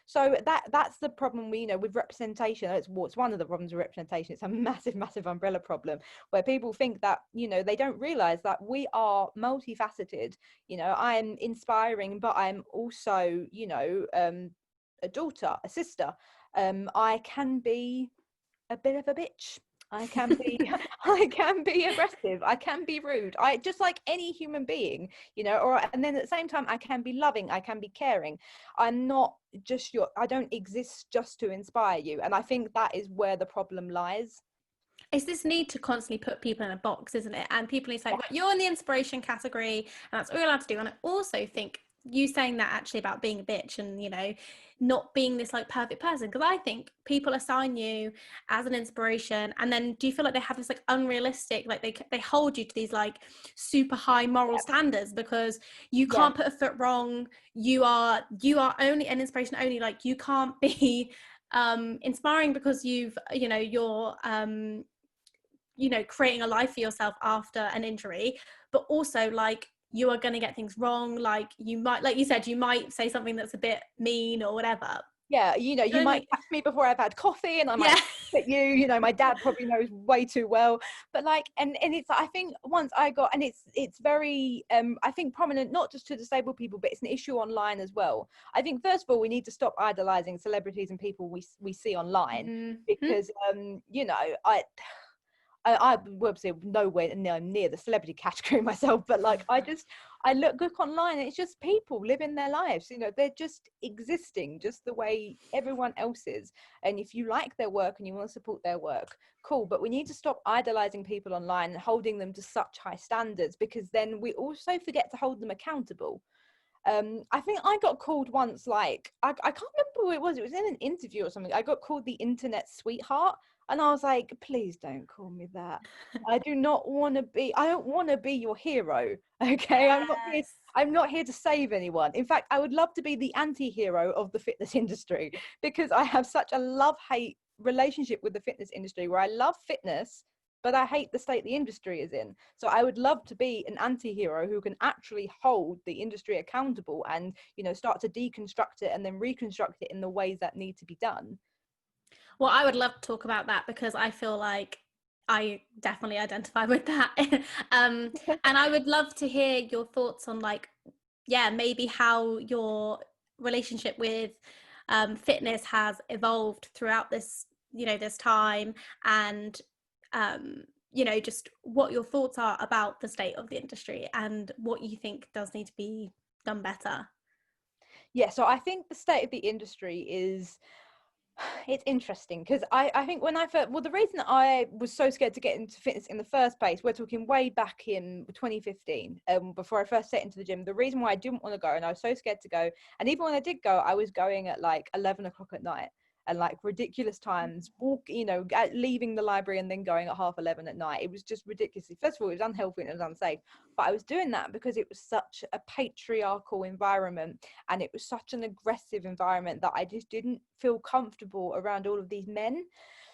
So that's the problem with representation. It's one of the problems with representation. It's a massive umbrella problem where people think that, they don't realize that we are multifaceted. I'm inspiring, but I'm also, a daughter, a sister. I can be a bit of a bitch. I can be aggressive. I can be rude. I just like any human being, and then at the same time, I can be loving. I can be caring. I'm not just I don't exist just to inspire you. And I think that is where the problem lies. It's this need to constantly put people in a box, isn't it? And people need to say, right, you're in the inspiration category and that's all you're allowed to do. And I also think you saying that actually about being a bitch and, not being this like perfect person, because I think people assign you as an inspiration, and then do you feel like they have this like unrealistic, like they hold you to these like super high moral standards because you can't put a foot wrong. You are only an inspiration only, like you can't be inspiring because you're creating a life for yourself after an injury, but also like you are going to get things wrong. Like you might, like you said, you might say something that's a bit mean or whatever. Yeah, you might catch me before I've had coffee and I might at you, my dad probably knows way too well. But like, and it's, I think once I got, and it's very, I think prominent, not just to disabled people, but it's an issue online as well. I think first of all, we need to stop idolizing celebrities and people we see online, because, I would say nowhere near the celebrity category myself, but like I look online and it's just people living their lives. They're just existing just the way everyone else is. And if you like their work and you want to support their work, cool. But we need to stop idolizing people online and holding them to such high standards, because then we also forget to hold them accountable. I think I got called once, like I can't remember who it was. It was in an interview or something. I got called the internet sweetheart. And I was like, please don't call me that. I don't want to be your hero. Okay. Yes. I'm not here to save anyone. In fact, I would love to be the anti-hero of the fitness industry, because I have such a love-hate relationship with the fitness industry, where I love fitness, but I hate the state the industry is in. So I would love to be an anti-hero who can actually hold the industry accountable and, start to deconstruct it and then reconstruct it in the ways that need to be done. Well, I would love to talk about that, because I feel like I definitely identify with that. And I would love to hear your thoughts on maybe how your relationship with fitness has evolved throughout this, this time, and just what your thoughts are about the state of the industry and what you think does need to be done better. Yeah, so I think the state of the industry it's interesting, because I think when the reason that I was so scared to get into fitness in the first place, we're talking way back in 2015, before I first set into the gym. The reason why I didn't want to go, and I was so scared to go, and even when I did go, I was going at like 11 o'clock at night, and like ridiculous times, leaving the library and then going at 11:30 at night. It was just ridiculously, first of all, it was unhealthy and it was unsafe, but I was doing that because it was such a patriarchal environment, and it was such an aggressive environment that I just didn't feel comfortable around all of these men.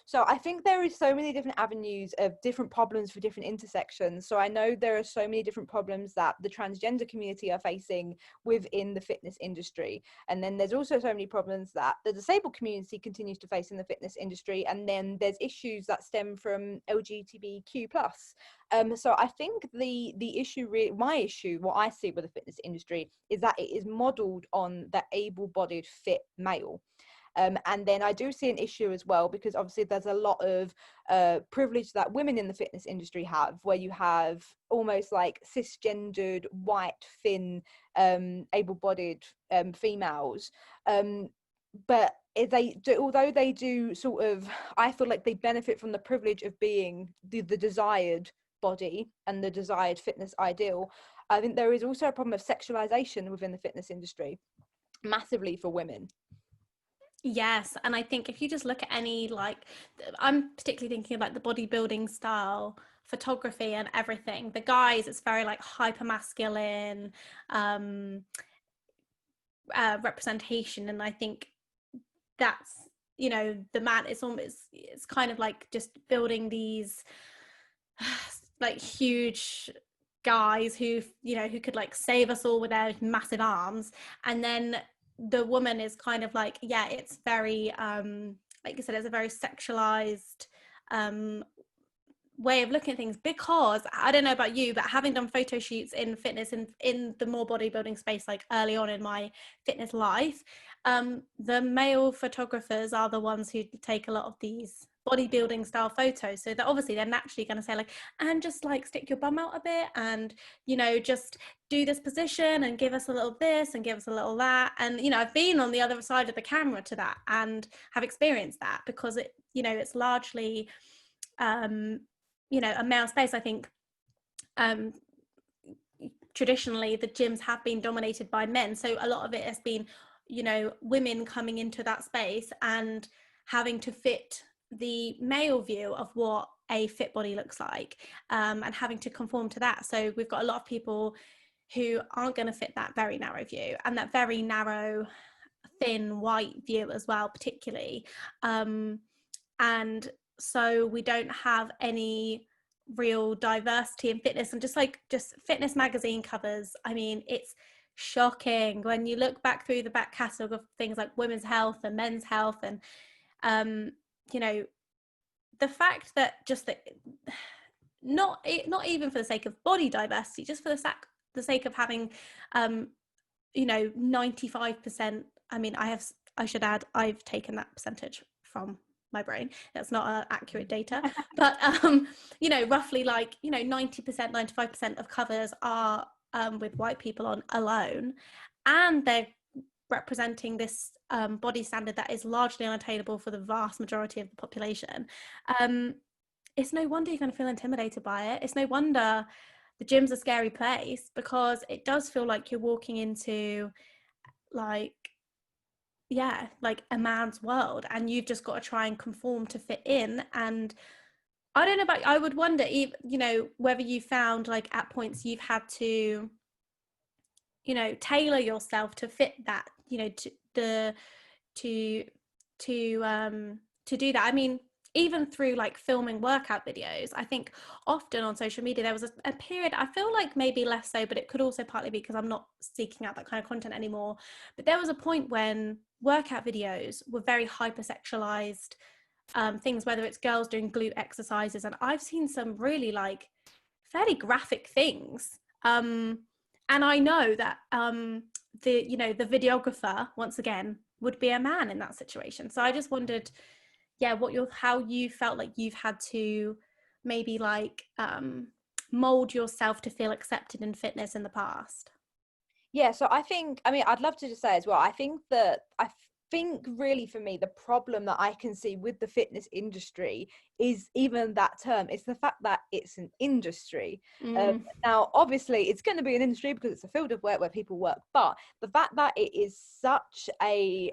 So I think there is so many different avenues of different problems for different intersections. So I know there are so many different problems that the transgender community are facing within the fitness industry. And then there's also so many problems that the disabled community continues to face in the fitness industry. And then there's issues that stem from LGBTQ+. So I think the issue, my issue, what I see with the fitness industry is that it is modeled on the able-bodied fit male. And then I do see an issue as well, because obviously there's a lot of privilege that women in the fitness industry have, where you have almost like cisgendered, white, thin, able-bodied females. But although they do sort of, I feel like they benefit from the privilege of being the desired body and the desired fitness ideal, I think there is also a problem of sexualization within the fitness industry, massively for women. Yes, and I think if you just look at any, like, I'm particularly thinking about the bodybuilding style photography and everything. The guys, it's very like hyper masculine representation, and I think that's, you know, the man, it's kind of like just building these like huge guys who, you know, who could like save us all with their massive arms, and then the woman is kind of like, yeah, it's very like you said, it's a very sexualized way of looking at things. Because I don't know about you, but having done photo shoots in fitness and in the more bodybuilding space, like early on in my fitness life, the male photographers are the ones who take a lot of these bodybuilding style photos, so that obviously they're naturally going to say like, and just like stick your bum out a bit, and, you know, just do this position and give us a little this and give us a little that. And, you know, I've been on the other side of the camera to that and have experienced that, because it, you know, it's largely you know, a male space. I think traditionally the gyms have been dominated by men, so a lot of it has been, you know, women coming into that space and having to fit the male view of what a fit body looks like, and having to conform to that. So we've got a lot of people who aren't going to fit that very narrow view, and that very narrow thin white view as well, particularly, and so we don't have any real diversity in fitness. And just fitness magazine covers, I mean, it's shocking when you look back through the back catalogue of things like women's health and men's health, and you know, the fact that just that, not even for the sake of body diversity, just for the sake of having you know, 95%, I mean, I should add, I've taken that percentage from my brain, that's not accurate data, but you know, roughly like, you know, 90%, 95% of covers are with white people on alone, and they're representing this body standard that is largely unattainable for the vast majority of the population. It's no wonder you're going to feel intimidated by it. It's no wonder the gym's a scary place, because it does feel like you're walking into like, yeah, like a man's world, and you've just got to try and conform to fit in. And I don't know about, I would wonder, you know, whether you found like at points you've had to, you know, tailor yourself to fit that, you know, to do that. I mean, even through like filming workout videos, I think often on social media there was a period, I feel like maybe less so, but it could also partly be because I'm not seeking out that kind of content anymore, but there was a point when workout videos were very hypersexualized things, whether it's girls doing glute exercises, and I've seen some really like fairly graphic things, and I know that the, you know, the videographer, once again, would be a man in that situation. So I just wondered, yeah, how you felt like you've had to maybe like mold yourself to feel accepted in fitness in the past. Yeah, so I think, I mean, I'd love to just say as well, I think really for me, the problem that I can see with the fitness industry is even that term. It's the fact that it's an industry. Now, obviously, it's going to be an industry because it's a field of work where people work. But the fact that it is such a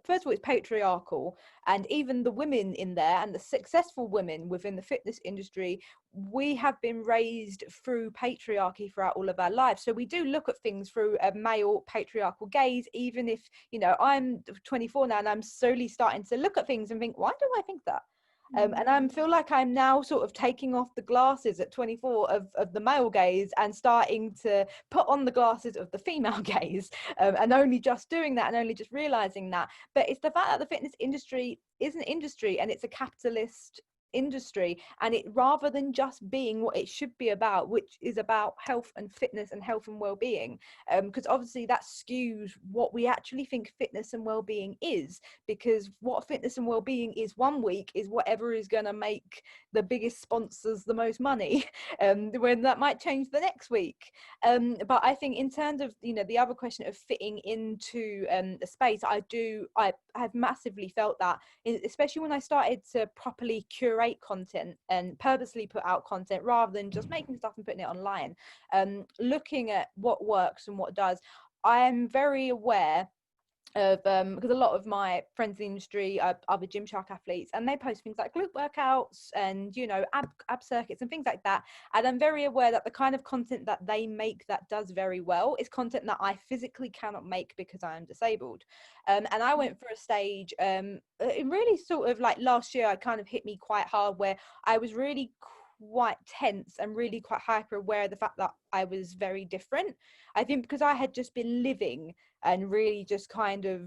first of all, it's patriarchal, and even the women in there and the successful women within the fitness industry, we have been raised through patriarchy throughout all of our lives. So we do look at things through a male patriarchal gaze, even if, you know, I'm 24 now and I'm slowly starting to look at things and think, why do I think that? And I feel like I'm now sort of taking off the glasses at 24 of the male gaze and starting to put on the glasses of the female gaze, and only just doing that and only just realizing that. But it's the fact that the fitness industry is an industry, and it's a capitalist industry, and it, rather than just being what it should be about, which is about health and fitness and health and well-being, because obviously that skews what we actually think fitness and well-being is, because what fitness and well-being is one week is whatever is going to make the biggest sponsors the most money, when that might change the next week. But I think in terms of, you know, the other question of fitting into the space, I have massively felt that, especially when I started to properly curate create content and purposely put out content rather than just making stuff and putting it online, looking at what works and what does. I am very aware of because a lot of my friends in the industry are other Gymshark athletes, and they post things like glute workouts and, you know, ab circuits and things like that, and I'm very aware that the kind of content that they make that does very well is content that I physically cannot make because I am disabled. And I went through a stage, it really sort of like last year, it kind of hit me quite hard, where I was really quite tense and really quite hyper aware of the fact that I was very different. I think because I had just been living and really just kind of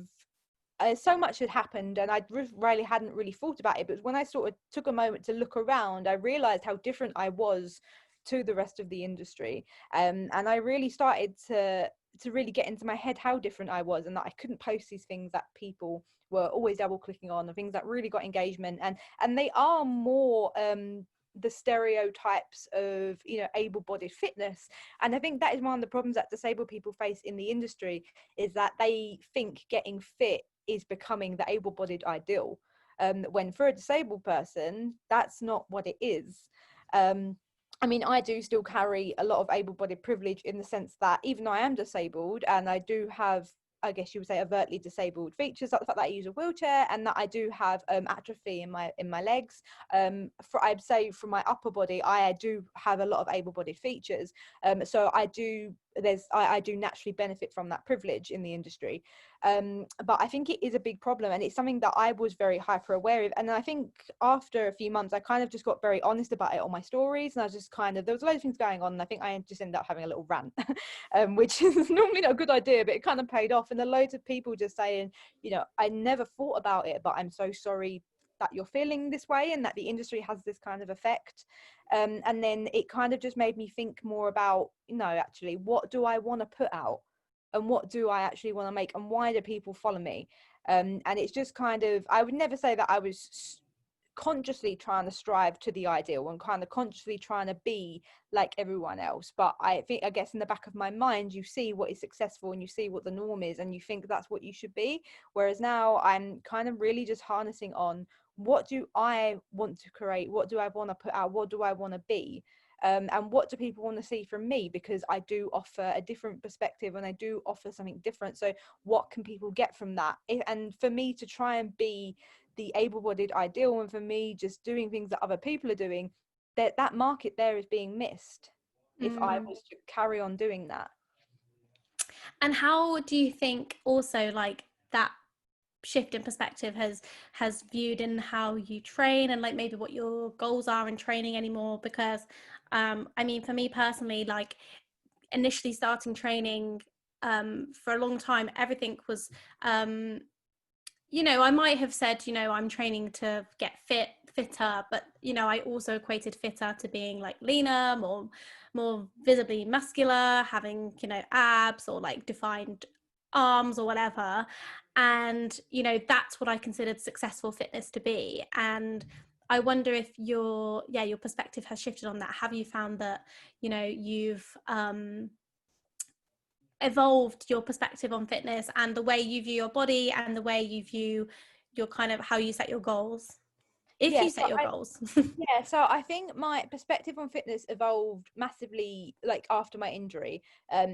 so much had happened, and I really hadn't really thought about it, but when I sort of took a moment to look around, I realized how different I was to the rest of the industry, and I really started to really get into my head how different I was, and that I couldn't post these things that people were always double clicking on, the things that really got engagement, and they are more the stereotypes of, you know, able-bodied fitness. And I think that is one of the problems that disabled people face in the industry, is that they think getting fit is becoming the able-bodied ideal, when for a disabled person that's not what it is. I mean, I do still carry a lot of able-bodied privilege, in the sense that even though I am disabled and I do have, I guess you would say, overtly disabled features, like the fact that I use a wheelchair and that I do have atrophy in my legs. For, I'd say, from my upper body, I do have a lot of able-bodied features. So I do naturally benefit from that privilege in the industry. But I think it is a big problem, and it's something that I was very hyper aware of. And I think after a few months, I kind of just got very honest about it on my stories, and I was just kind of, there was a lot of things going on, and I think I just ended up having a little rant, which is normally not a good idea, but it kind of paid off. And there are loads of people just saying, you know, I never thought about it, but I'm so sorry that you're feeling this way and that the industry has this kind of effect. And then it kind of just made me think more about, you know, actually, what do I want to put out? And what do I actually want to make, and why do people follow me? And it's just kind of, I would never say that I was consciously trying to strive to the ideal and kind of consciously trying to be like everyone else, but I think, I guess in the back of my mind, you see what is successful and you see what the norm is, and you think that's what you should be. Whereas now I'm kind of really just harnessing on, what do I want to create, what do I want to put out, what do I want to be, and what do people want to see from me, because I do offer a different perspective and I do offer something different. So what can people get from that? And for me to try and be the able-bodied ideal, and for me just doing things that other people are doing, that market there is being missed if I was to carry on doing that. And how do you think also, like, that shift in perspective has viewed in how you train, and like maybe what your goals are in training anymore? Because I mean, for me personally, like, initially starting training, for a long time, everything was, you know, I might have said, you know, I'm training to get fitter, but, you know, I also equated fitter to being like leaner, more visibly muscular, having, you know, abs or like defined arms or whatever. And, you know, that's what I considered successful fitness to be. And I wonder if your perspective has shifted on that. Have you found that, you know, you've evolved your perspective on fitness and the way you view your body and the way you view your kind of, how you set your goals, if Yeah, you set your goals? yeah, so I think my perspective on fitness evolved massively, like after my injury,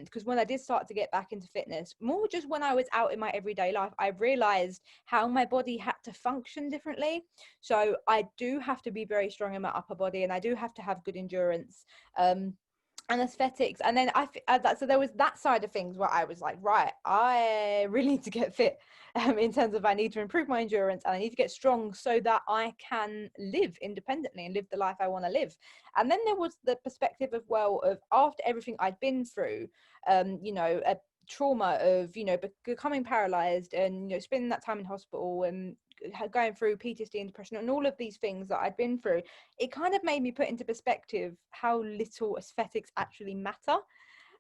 because when I did start to get back into fitness, more just when I was out in my everyday life, I realized how my body had to function differently. So I do have to be very strong in my upper body, and I do have to have good endurance, and aesthetics. And then so there was that side of things where I was like, right, I really need to get fit, in terms of, I need to improve my endurance and I need to get strong so that I can live independently and live the life I want to live. And then there was the perspective of, well, of after everything I'd been through, you know, a trauma of, you know, becoming paralyzed and, you know, spending that time in hospital and going through PTSD and depression and all of these things that I'd been through, it kind of made me put into perspective how little aesthetics actually matter.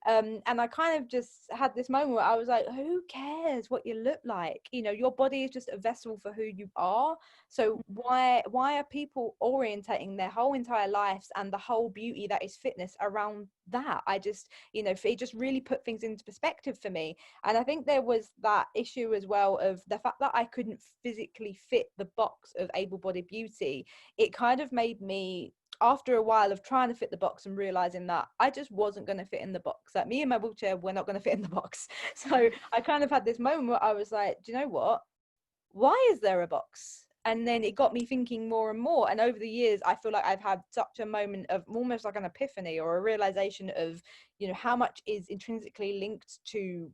And I kind of just had this moment where I was like, who cares what you look like? You know, your body is just a vessel for who you are. So why are people orientating their whole entire lives and the whole beauty that is fitness around that? I just, you know, it just really put things into perspective for me. And I think there was that issue as well of the fact that I couldn't physically fit the box of able-bodied beauty. It kind of made me, after a while of trying to fit the box and realizing that I just wasn't going to fit in the box, that me and my wheelchair were not going to fit in the box. So I kind of had this moment where I was like, do you know what? Why is there a box? And then it got me thinking more and more. And over the years, I feel like I've had such a moment of almost like an epiphany or a realization of, you know, how much is intrinsically linked to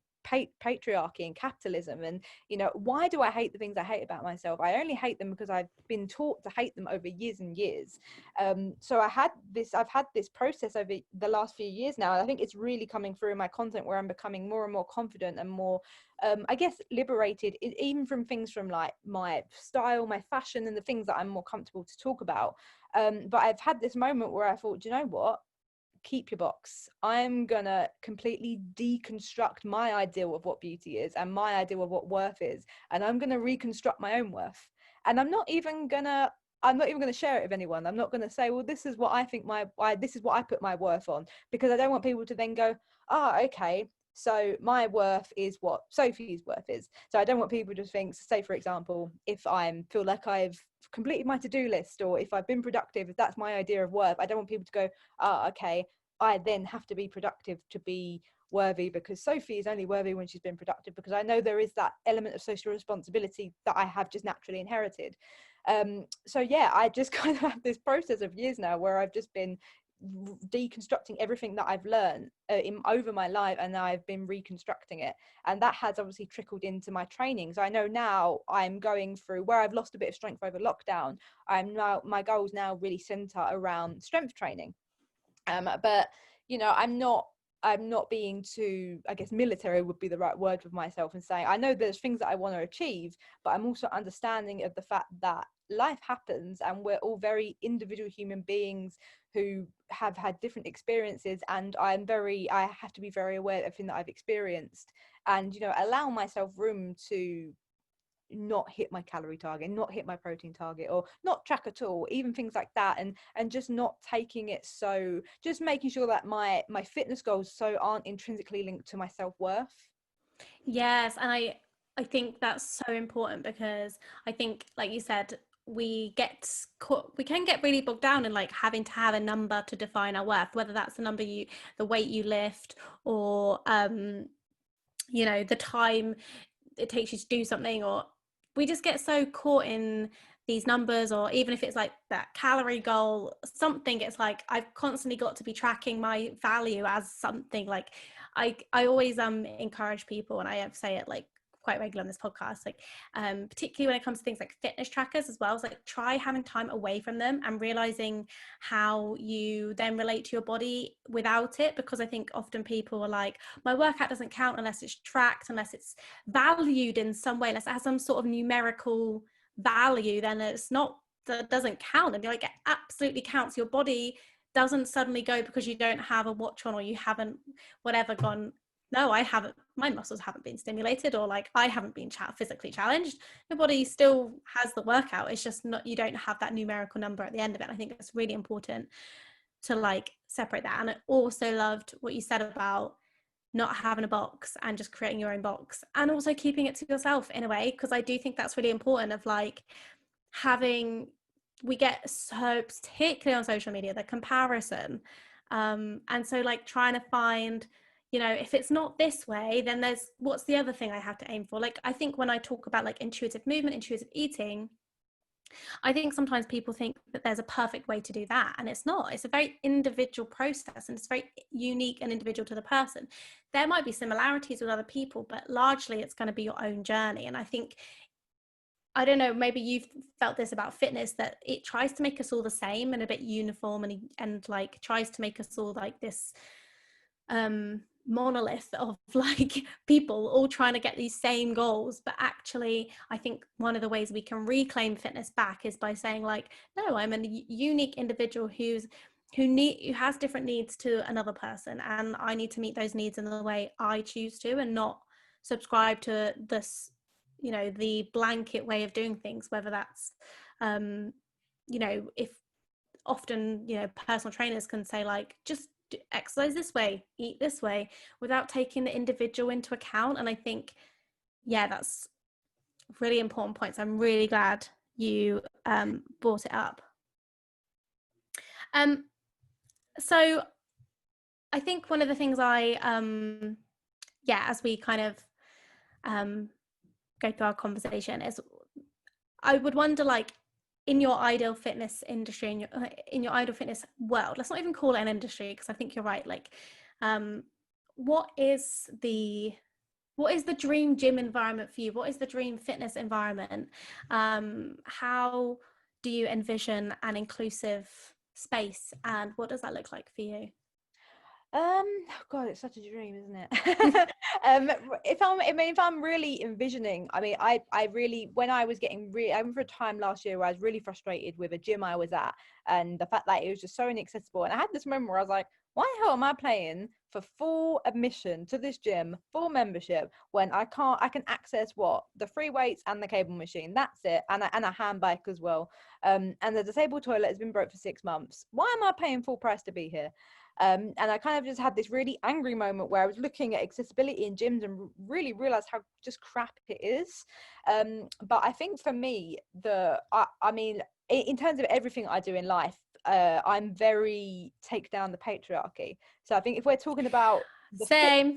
patriarchy and capitalism. And, you know, why do I hate the things I hate about myself? I only hate them because I've been taught to hate them over years and years. So I've had this process over the last few years now, and I think it's really coming through in my content, where I'm becoming more and more confident and more I guess liberated, even from things from like my style, my fashion, and the things that I'm more comfortable to talk about. But I've had this moment where I thought, do you know what? Keep your box. I'm gonna completely deconstruct my ideal of what beauty is and my ideal of what worth is, and I'm gonna reconstruct my own worth. And I'm not even gonna share it with anyone. I'm not gonna say, well, this is what I think this is what I put my worth on, because I don't want people to then go, oh, okay, so my worth is what Sophie's worth is. So I don't want people to think, say for example, if I feel like I've completed my to-do list, or if I've been productive, if that's my idea of worth, I don't want people to go, okay, I then have to be productive to be worthy, because Sophie is only worthy when she's been productive, because I know there is that element of social responsibility that I have just naturally inherited. So yeah, I just kind of have this process of years now where I've just been deconstructing everything that I've learned over my life, and now I've been reconstructing it, and that has obviously trickled into my training. So I know now I'm going through where I've lost a bit of strength over lockdown. My goals now really center around strength training. But you know, I'm not being too, I guess military would be the right word with myself, and saying I know there's things that I want to achieve, but I'm also understanding of the fact that life happens and we're all very individual human beings who have had different experiences, and I have to be very aware of everything that I've experienced, and, you know, allow myself room to not hit my calorie target, not hit my protein target, or not track at all, even things like that, and just not taking it, so just making sure that my fitness goals aren't intrinsically linked to my self-worth. Yes, and I think that's so important, because I think, like you said, we can get really bogged down in like having to have a number to define our worth, whether that's the weight you lift, or you know, the time it takes you to do something, or we just get so caught in these numbers, or even if it's like that calorie goal, something, it's like I've constantly got to be tracking my value as something. Like I always encourage people, and I have say it like quite regular on this podcast, like particularly when it comes to things like fitness trackers as well, it's like try having time away from them and realizing how you then relate to your body without it, because I think often people are like, my workout doesn't count unless it's tracked, unless it's valued in some way, unless it has some sort of numerical value, then that doesn't count. And you're like, it absolutely counts. Your body doesn't suddenly go because you don't have a watch on, or you haven't whatever gone, no, I haven't, my muscles haven't been stimulated, or like I haven't been physically challenged. Your body still has the workout. It's just not, you don't have that numerical number at the end of it. I think it's really important to like separate that. And I also loved what you said about not having a box and just creating your own box, and also keeping it to yourself in a way, because I do think that's really important, of like we get so, particularly on social media, the comparison, and so like trying to find, you know, if it's not this way, then what's the other thing I have to aim for. Like I think when I talk about like intuitive movement, intuitive eating, I think sometimes people think that there's a perfect way to do that, and it's not. It's a very individual process, and it's very unique and individual to the person. There might be similarities with other people, but largely it's going to be your own journey. And I think, I don't know, maybe you've felt this about fitness, that it tries to make us all the same and a bit uniform, and like tries to make us all like this monolith of like people all trying to get these same goals. But actually I think one of the ways we can reclaim fitness back is by saying like, no, I'm a unique individual who's who has different needs to another person, and I need to meet those needs in the way I choose to, and not subscribe to this, you know, the blanket way of doing things, whether that's you know, if often, you know, personal trainers can say like, just exercise this way, eat this way, without taking the individual into account. And I think, yeah, that's really important points. I'm really glad you brought it up. So I think one of the things I yeah, as we kind of go through our conversation, is I would wonder, like, in your ideal fitness industry, in your ideal fitness world, let's not even call it an industry, because I think you're right, like, what is the dream gym environment for you? What is the dream fitness environment? How do you envision an inclusive space, and what does that look like for you? God, it's such a dream, isn't it? If I'm really envisioning, I really, when I was getting I remember a time last year where I was really frustrated with a gym I was at, and the fact that it was just so inaccessible. And I had this moment where I was like, why the hell am I paying for full admission to this gym, full membership, when I can access the free weights and the cable machine? That's it, and a hand bike as well. And the disabled toilet has been broke for 6 months. Why am I paying full price to be here? And I kind of just had this really angry moment where I was looking at accessibility in gyms and really realized how just crap it is. But I think for me, I mean, in terms of everything I do in life, I'm very take down the patriarchy. So I think if we're talking about the Same.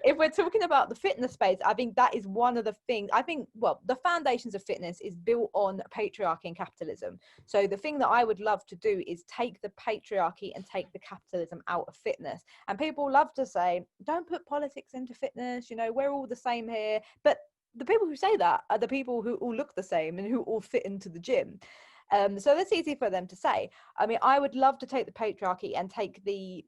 if we're talking about the fitness space, I think that is one of the things. I think, well, the foundations of fitness is built on patriarchy and capitalism. So the thing that I would love to do is take the patriarchy and take the capitalism out of fitness. And people love to say, don't put politics into fitness, you know, we're all the same here. But the people who say that are the people who all look the same and who all fit into the gym. So that's easy for them to say. I mean, I would love to take the patriarchy and take the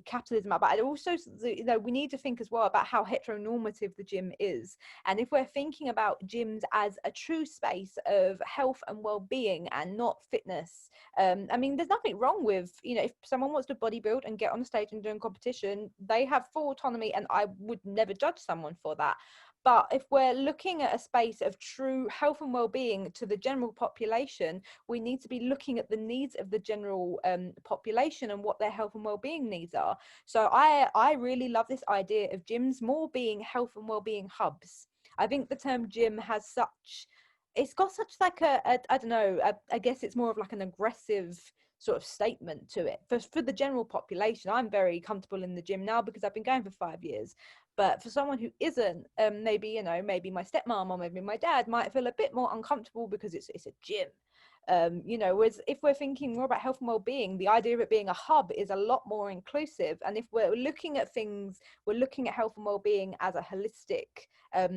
capitalism out, but also, you know, we need to think as well about how heteronormative the gym is. And if we're thinking about gyms as a true space of health and well-being and not fitness, I mean, there's nothing wrong with, you know, if someone wants to bodybuild and get on the stage and do a competition, they have full autonomy, and I would never judge someone for that. But if we're looking at a space of true health and well-being to the general population, we need to be looking at the needs of the general population and what their health and well-being needs are. So I really love this idea of gyms more being health and well-being hubs. I think the term gym has it's got such like I don't know, I guess it's more of like an aggressive sort of statement to it. For the general population, I'm very comfortable in the gym now because I've been going for 5 years. But for someone who isn't, maybe, you know, maybe my stepmom or maybe my dad might feel a bit more uncomfortable because it's a gym. You know, whereas if we're thinking more about health and well-being, the idea of it being a hub is a lot more inclusive. And if we're looking at things, we're looking at health and well-being as a holistic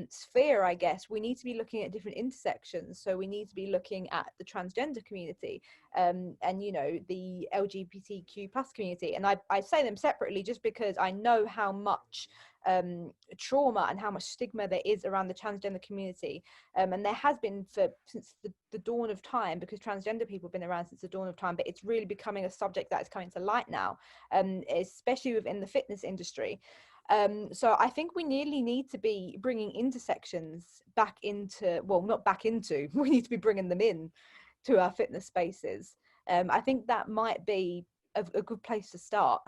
sphere, I guess. We need to be looking at different intersections. So we need to be looking at the transgender community, and, you know, the LGBTQ plus community. And I say them separately just because I know how much trauma and how much stigma there is around the transgender community, and there has been since the dawn of time, because transgender people have been around since the dawn of time, but it's really becoming a subject that is coming to light now, especially within the fitness industry. So I think we nearly need to be bringing intersections back into, well, not back into, we need to be bringing them in to our fitness spaces. I think that might be a good place to start.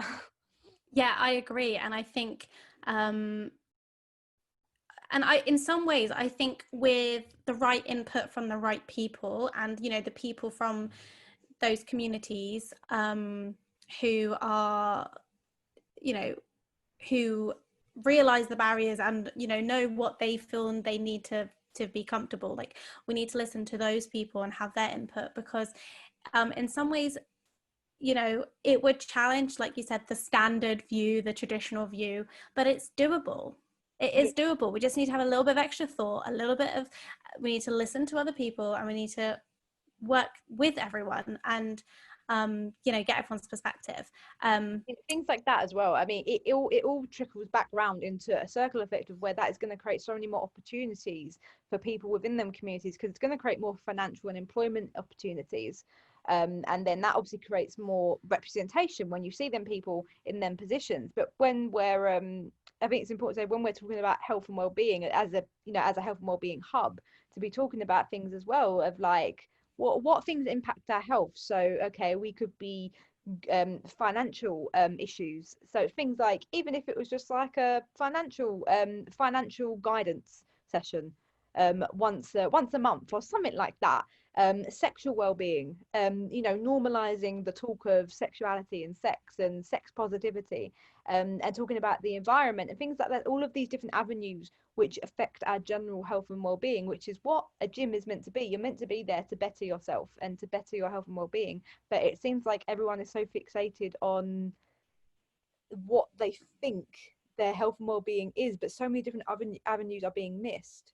Yeah, I agree. And I think, and in some ways, I think with the right input from the right people, and, you know, the people from those communities who are, you know, who realize the barriers and, you know what they feel and they need to be comfortable. Like, we need to listen to those people and have their input, because in some ways, you know, it would challenge, like you said, the standard view, the traditional view, but it's doable. It is doable. We just need to have a little bit of extra thought, we need to listen to other people, and we need to work with everyone, and you know, get everyone's perspective. Things like that as well. I mean, it all trickles back round into a circle effect of where that is going to create so many more opportunities for people within them communities, because it's going to create more financial and employment opportunities. And then that obviously creates more representation when you see them people in them positions. But when we're I think it's important to say, when we're talking about health and well-being as a, you know, as a health and well-being hub, to be talking about things as well of like what things impact our health. So okay, we could be financial issues, so things like, even if it was just like a financial guidance session once a month or something like that. Sexual well-being, you know, normalizing the talk of sexuality and sex positivity, and talking about the environment and things like that. All of these different avenues which affect our general health and well-being, which is what a gym is meant to be. You're meant to be there to better yourself and to better your health and well-being. But it seems like everyone is so fixated on what they think their health and well-being is, but so many different avenues are being missed.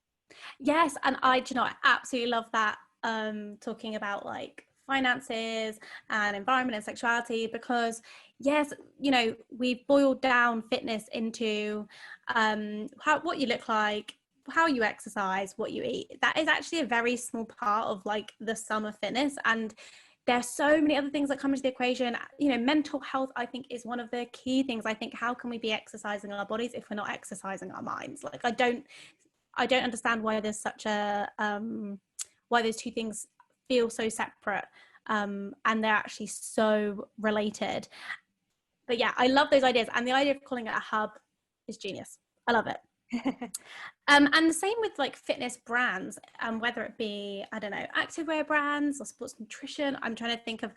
Yes, and do you know, I absolutely love that, talking about like finances and environment and sexuality, because yes, you know, we've boiled down fitness into what you look like, how you exercise, what you eat. That is actually a very small part of like the sum of fitness, and there's so many other things that come into the equation. You know, mental health, I think, is one of the key things. I think, how can we be exercising our bodies if we're not exercising our minds? Like, I don't understand why there's such a why those two things feel so separate, and they're actually so related. But yeah, I love those ideas, and the idea of calling it a hub is genius. I love it. And the same with like fitness brands, whether it be, I don't know, activewear brands or sports nutrition. I'm trying to think of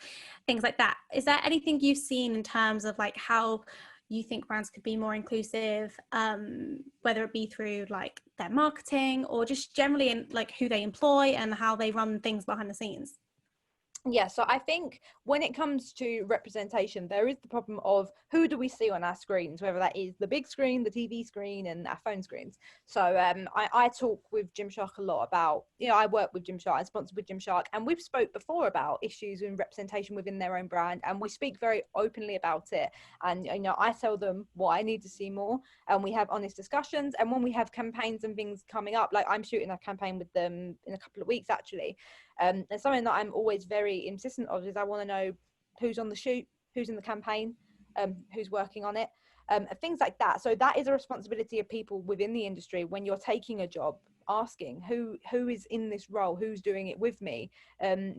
things like that. Is there anything you've seen in terms of like how you think brands could be more inclusive, whether it be through like their marketing or just generally in like who they employ and how they run things behind the scenes? Yeah, so I think when it comes to representation, there is the problem of who do we see on our screens, whether that is the big screen, the TV screen, and our phone screens. So I talk with Gymshark a lot about, you know, I work with Gymshark, I'm sponsored with Gymshark, and we've spoke before about issues in representation within their own brand, and we speak very openly about it. And, you know, I tell them what I need to see more, and we have honest discussions. And when we have campaigns and things coming up, like I'm shooting a campaign with them in a couple of weeks, actually. And something that I'm always very insistent of is I want to know who's on the shoot, who's in the campaign, who's working on it, things like that. So that is a responsibility of people within the industry when you're taking a job, asking who is in this role, who's doing it with me,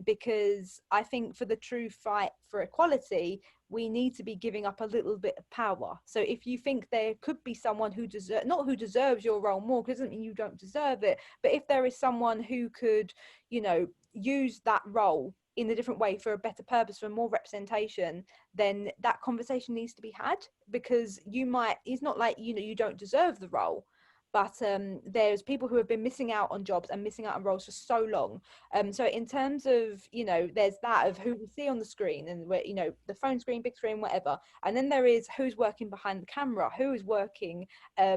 because I think for the true fight for equality, we need to be giving up a little bit of power. So if you think there could be someone who deserves your role more, because it doesn't mean you don't deserve it, but if there is someone who could, you know, use that role in a different way for a better purpose, for more representation, then that conversation needs to be had. Because it's not like, you know, you don't deserve the role, but there's people who have been missing out on jobs and missing out on roles for so long. So in terms of, you know, there's that of who we see on the screen and where, you know, the phone screen, big screen, whatever, and then there is who's working behind the camera, who is working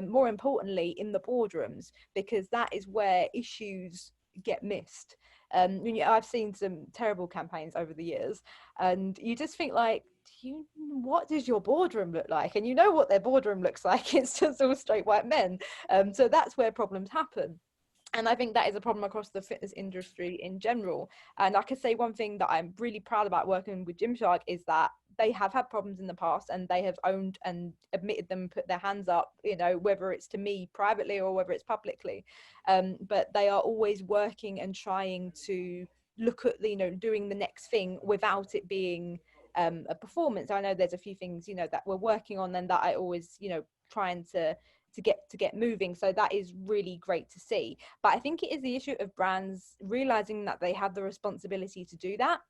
more importantly in the boardrooms, because that is where issues get missed. I've seen some terrible campaigns over the years, and you just think like, what does your boardroom look like? And you know what their boardroom looks like. It's just all straight white men. So that's where problems happen. And I think that is a problem across the fitness industry in general. And I could say one thing that I'm really proud about working with Gymshark is that they have had problems in the past, and they have owned and admitted them, put their hands up, you know, whether it's to me privately or whether it's publicly. But they are always working and trying to look at, you know, doing the next thing without it being a performance. I know there's a few things, you know, that we're working on and that I always, you know, trying to get moving. So that is really great to see. But I think it is the issue of brands realizing that they have the responsibility to do that.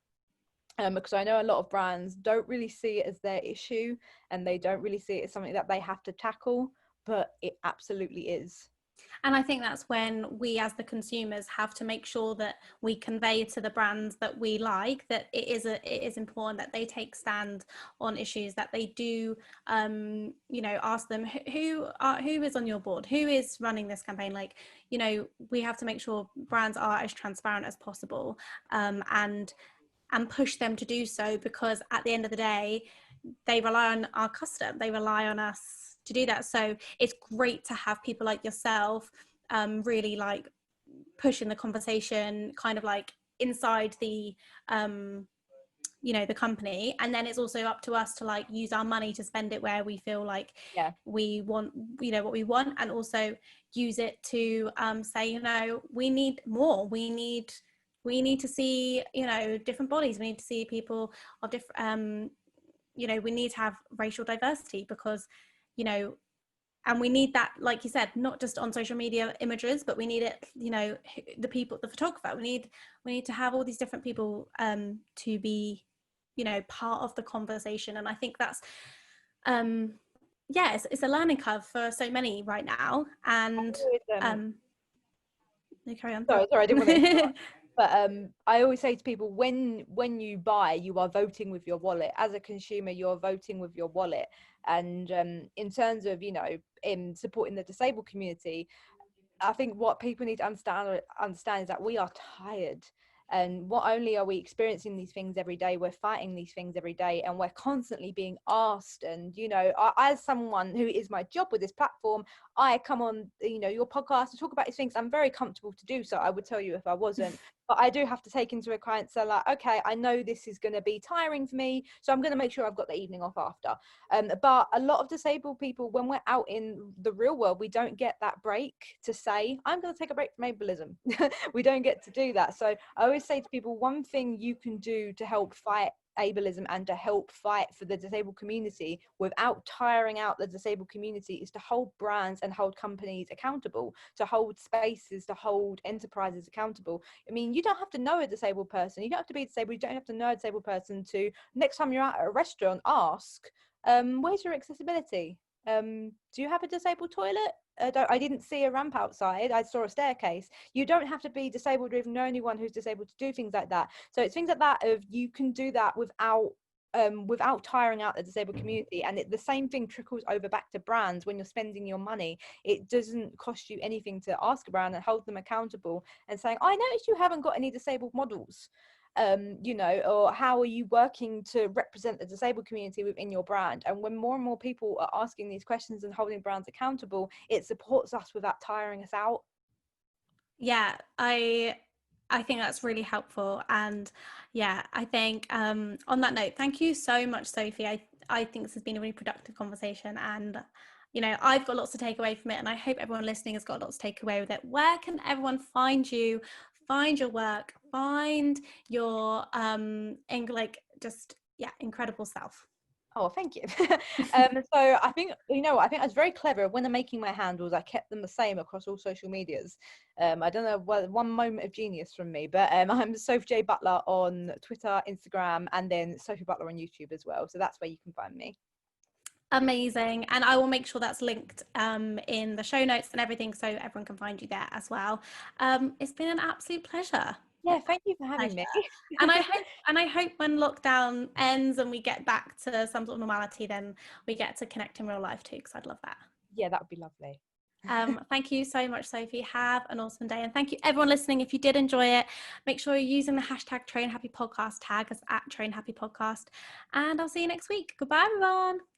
Because I know a lot of brands don't really see it as their issue, and they don't really see it as something that they have to tackle, but it absolutely is. And I think that's when we as the consumers have to make sure that we convey to the brands that we like that it is important that they take stand on issues, that they do you know, ask them who is on your board, who is running this campaign. Like, you know, we have to make sure brands are as transparent as possible, and push them to do so, because at the end of the day they rely on our custom, they rely on us to do that. So it's great to have people like yourself really like pushing the conversation kind of like inside the the company, and then it's also up to us to like use our money to spend it where we feel like we want, what we want, and also use it to say, we need more, we need to see, different bodies, we need to see people of different, we need to have racial diversity, because and we need that, like you said, not just on social media images, but we need it, the photographer, we need to have all these different people to be, part of the conversation. And I think that's it's a learning curve for so many right now. And you carry on. Sorry, I didn't want to interrupt. But I always say to people, when you buy, you are voting with your wallet. As a consumer, you're voting with your wallet. And in terms of, in supporting the disabled community, I think what people need to understand is that we are tired. And not only are we experiencing these things every day, we're fighting these things every day, and we're constantly being asked. And, as someone who is my job with this platform, I come on, your podcast to talk about these things. I'm very comfortable to do so. I would tell you if I wasn't. But I do have to take into account, so like, okay, I know this is going to be tiring for me, so I'm going to make sure I've got the evening off after. But a lot of disabled people, when we're out in the real world, we don't get that break to say, I'm going to take a break from ableism. We don't get to do that. So I always say to people, one thing you can do to help fight ableism and to help fight for the disabled community without tiring out the disabled community is to hold brands and hold companies accountable, to hold spaces, to hold enterprises accountable. I mean, you don't have to know a disabled person, you don't have to be disabled, you don't have to know a disabled person to, next time you're out at a restaurant, ask, where's your accessibility? Do you have a disabled toilet? I didn't see a ramp outside, I saw a staircase. You don't have to be disabled or even know anyone who's disabled to do things like that. So it's things like that of you can do that without tiring out the disabled community. And the same thing trickles over back to brands. When you're spending your money, it doesn't cost you anything to ask a brand and hold them accountable and saying, I noticed you haven't got any disabled models. Or how are you working to represent the disabled community within your brand? And when more and more people are asking these questions and holding brands accountable, it supports us without tiring us out. Yeah, I think that's really helpful. And I think on that note, thank you so much, Sophie. I think this has been a really productive conversation, and I've got lots to take away from it, and I hope everyone listening has got lots to take away with it. Where can everyone find you, find your work, find your incredible self? Oh, thank you. So I think, I think I was very clever when I'm making my handles. I kept them the same across all social medias. I don't know, one moment of genius from me, but I'm Sophie J Butler on Twitter, Instagram, and then Sophie Butler on YouTube as well. So that's where you can find me. Amazing. And I will make sure that's linked in the show notes and everything, so everyone can find you there as well. It's been an absolute pleasure. Yeah, thank you for having me. And I hope when lockdown ends and we get back to some sort of normality, then we get to connect in real life too, because I'd love that. Yeah, that would be lovely. Thank you so much, Sophie. Have an awesome day. And thank you everyone listening. If you did enjoy it, make sure you're using the hashtag #TrainHappyPodcast, tag us at TrainHappyPodcast. And I'll see you next week. Goodbye, everyone.